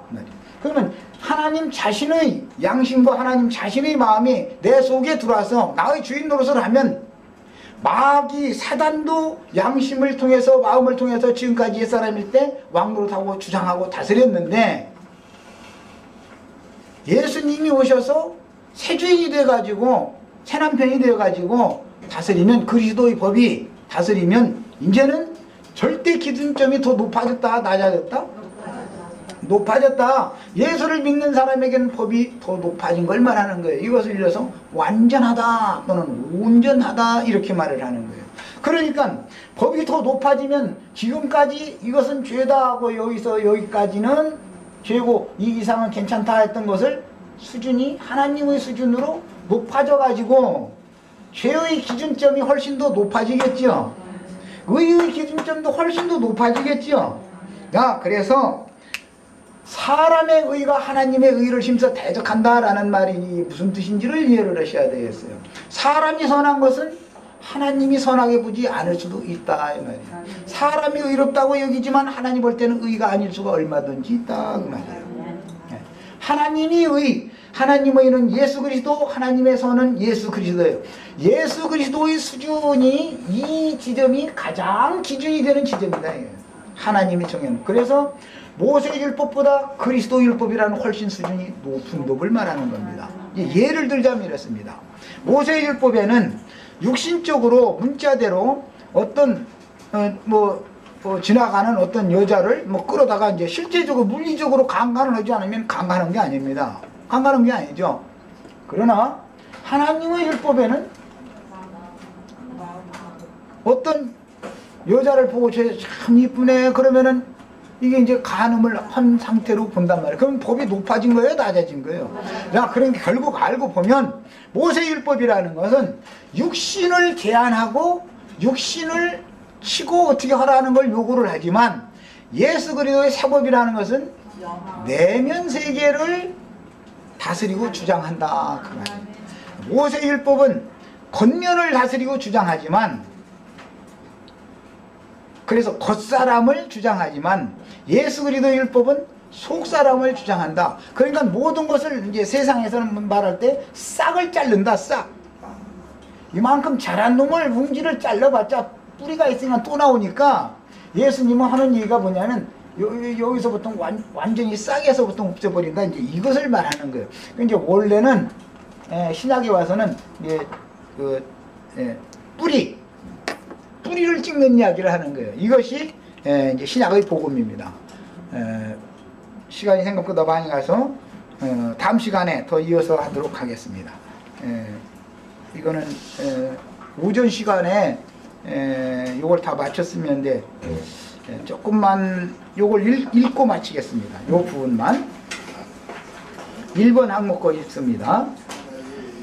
그러면 하나님 자신의 양심과 하나님 자신의 마음이 내 속에 들어와서 나의 주인 노릇을 하면, 마귀 사단도 양심을 통해서 마음을 통해서 지금까지 옛사람일 때 왕노릇하고 주장하고 다스렸는데, 예수님이 오셔서 새 주인이 돼가지고 새 남편이 되어가지고 다스리면, 그리스도의 법이 다스리면 이제는 절대 기준점이 더 높아졌다, 낮아졌다? 높아졌다. 예수를 믿는 사람에게는 법이 더 높아진 걸 말하는 거예요. 이것을 일러서 완전하다 또는 온전하다 이렇게 말을 하는 거예요. 그러니까 법이 더 높아지면 지금까지 이것은 죄다 하고 여기서 여기까지는 죄고 이 이상은 괜찮다 했던 것을 수준이 하나님의 수준으로 높아져 가지고 죄의 기준점이 훨씬 더 높아지겠죠. 의의 기준점도 훨씬 더 높아지겠죠. 그래서 사람의 의가 하나님의 의를 힘써 대적한다라는 말이 무슨 뜻인지를 이해를 하셔야 되겠어요. 사람이 선한 것은 하나님이 선하게 보지 않을 수도 있다 이 말이에요. 사람이 의롭다고 여기지만 하나님 볼 때는 의가 아닐 수가 얼마든지 있다 그 말이에요. 하나님이 의, 하나님의 의는 예수 그리스도, 하나님의 선은 예수 그리스도예요. 예수 그리스도의 수준이 이 지점이 가장 기준이 되는 지점이다. 하나님이 정해놓은. 그래서 모세 율법보다 그리스도 율법이라는 훨씬 수준이 높은 법을 말하는 겁니다. 예를 들자면 이렇습니다. 모세 율법에는 육신적으로 문자대로 어떤 지나가는 어떤 여자를 끌어다가 이제 실제적으로 물리적으로 강간을 하지 않으면 강간한 게 아닙니다. 강간한 게 아니죠. 그러나 하나님의 율법에는 어떤 여자를 보고 참 이쁘네 그러면은 이게 이제 간음을 한 상태로 본단 말이에요. 그럼 법이 높아진 거예요, 낮아진 거예요? 그러니까 결국 알고 보면 모세율법이라는 것은 육신을 제한하고 육신을 치고 어떻게 하라는 걸 요구를 하지만, 예수 그리스도의 사법이라는 것은 내면 세계를 다스리고 주장한다 그 말이에요. 모세율법은 겉면을 다스리고 주장하지만, 그래서 겉사람을 주장하지만 예수 그리스도 율법은 속사람을 주장한다. 그러니까 모든 것을 이제 세상에서는 말할 때 싹을 자른다. 싹. 이만큼 자란 놈을 뭉지를 잘라봤자 뿌리가 있으면 또 나오니까, 예수님은 하는 얘기가 뭐냐면 여기서부터 완전히 싹에서부터 없애버린다. 이제 이것을 말하는 거예요. 이제 원래는 신약에 와서는 이제 뿌리를 찍는 이야기를 하는 거예요. 이것이 이제 신약의 복음입니다. 시간이 생각보다 많이 가서 다음 시간에 더 이어서 하도록 하겠습니다. 이거는 오전 시간에 요걸 다 마쳤으면 돼. 조금만 요걸 읽고 마치겠습니다. 요 부분만. 1번 항목 거 읽습니다.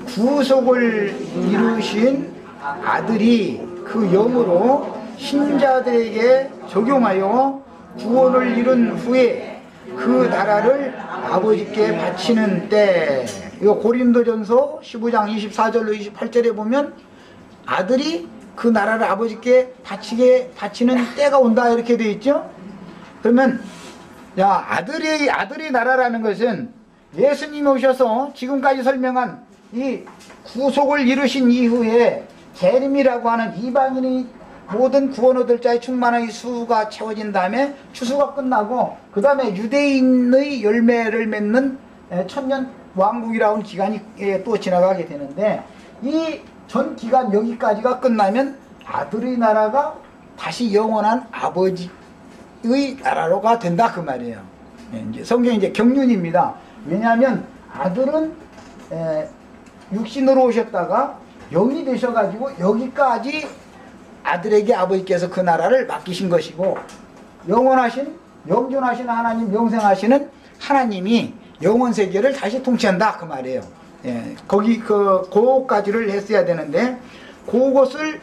구속을 이루신 아들이 그 영으로 신자들에게 적용하여 구원을 이룬 후에 그 나라를 아버지께 바치는 때. 이거 고린도전서 15장 24절로 28절에 보면 아들이 그 나라를 아버지께 바치는 때가 온다 이렇게 되어 있죠. 그러면 야, 아들의 나라라는 것은 예수님이 오셔서 지금까지 설명한 이 구속을 이루신 이후에 재림이라고 하는 이방인의 모든 구원 얻을 자의 충만한 수가 채워진 다음에 추수가 끝나고 그 다음에 유대인의 열매를 맺는 천년 왕국이라는 기간이 또 지나가게 되는데, 이 전 기간 여기까지가 끝나면 아들의 나라가 다시 영원한 아버지의 나라로가 된다 그 말이에요. 이제 성경이 이제 경륜입니다. 왜냐하면 아들은 육신으로 오셨다가 영이 되셔가지고 여기까지 아들에게 아버지께서 그 나라를 맡기신 것이고, 영원하신 영존하신 하나님, 영생하시는 하나님이 영원 세계를 다시 통치한다 그 말이에요. 그거까지를 했어야 되는데, 그것을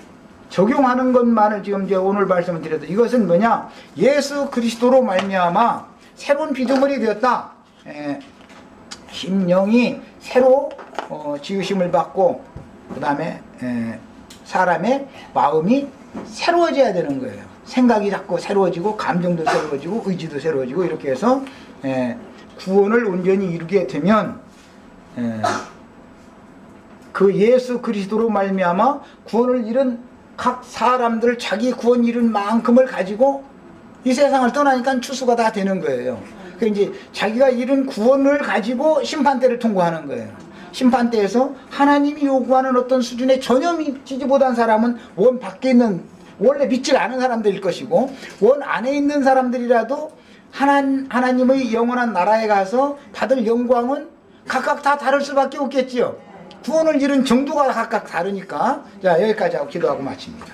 적용하는 것만을 지금 이제 오늘 말씀을 드렸다. 이것은 뭐냐? 예수 그리스도로 말미암아 새로운 피조물이 되었다. 심령이 새로 지으심을 받고, 그 다음에 사람의 마음이 새로워져야 되는 거예요. 생각이 자꾸 새로워지고, 감정도 새로워지고, 의지도 새로워지고, 이렇게 해서 구원을 온전히 이루게 되면 그 예수 그리스도로 말미암아 구원을 잃은 각 사람들, 자기 구원 잃은 만큼을 가지고 이 세상을 떠나니까 추수가 다 되는 거예요. 그 이제 자기가 잃은 구원을 가지고 심판대를 통과하는 거예요. 심판대에서 하나님이 요구하는 어떤 수준에 전혀 미치지 못한 사람은 원 밖에 있는, 원래 믿지 않은 사람들일 것이고, 원 안에 있는 사람들이라도 하나님의 영원한 나라에 가서 받을 영광은 각각 다 다를 수밖에 없겠지요. 구원을 잃은 정도가 각각 다르니까. 자, 여기까지 하고 기도하고 마칩니다.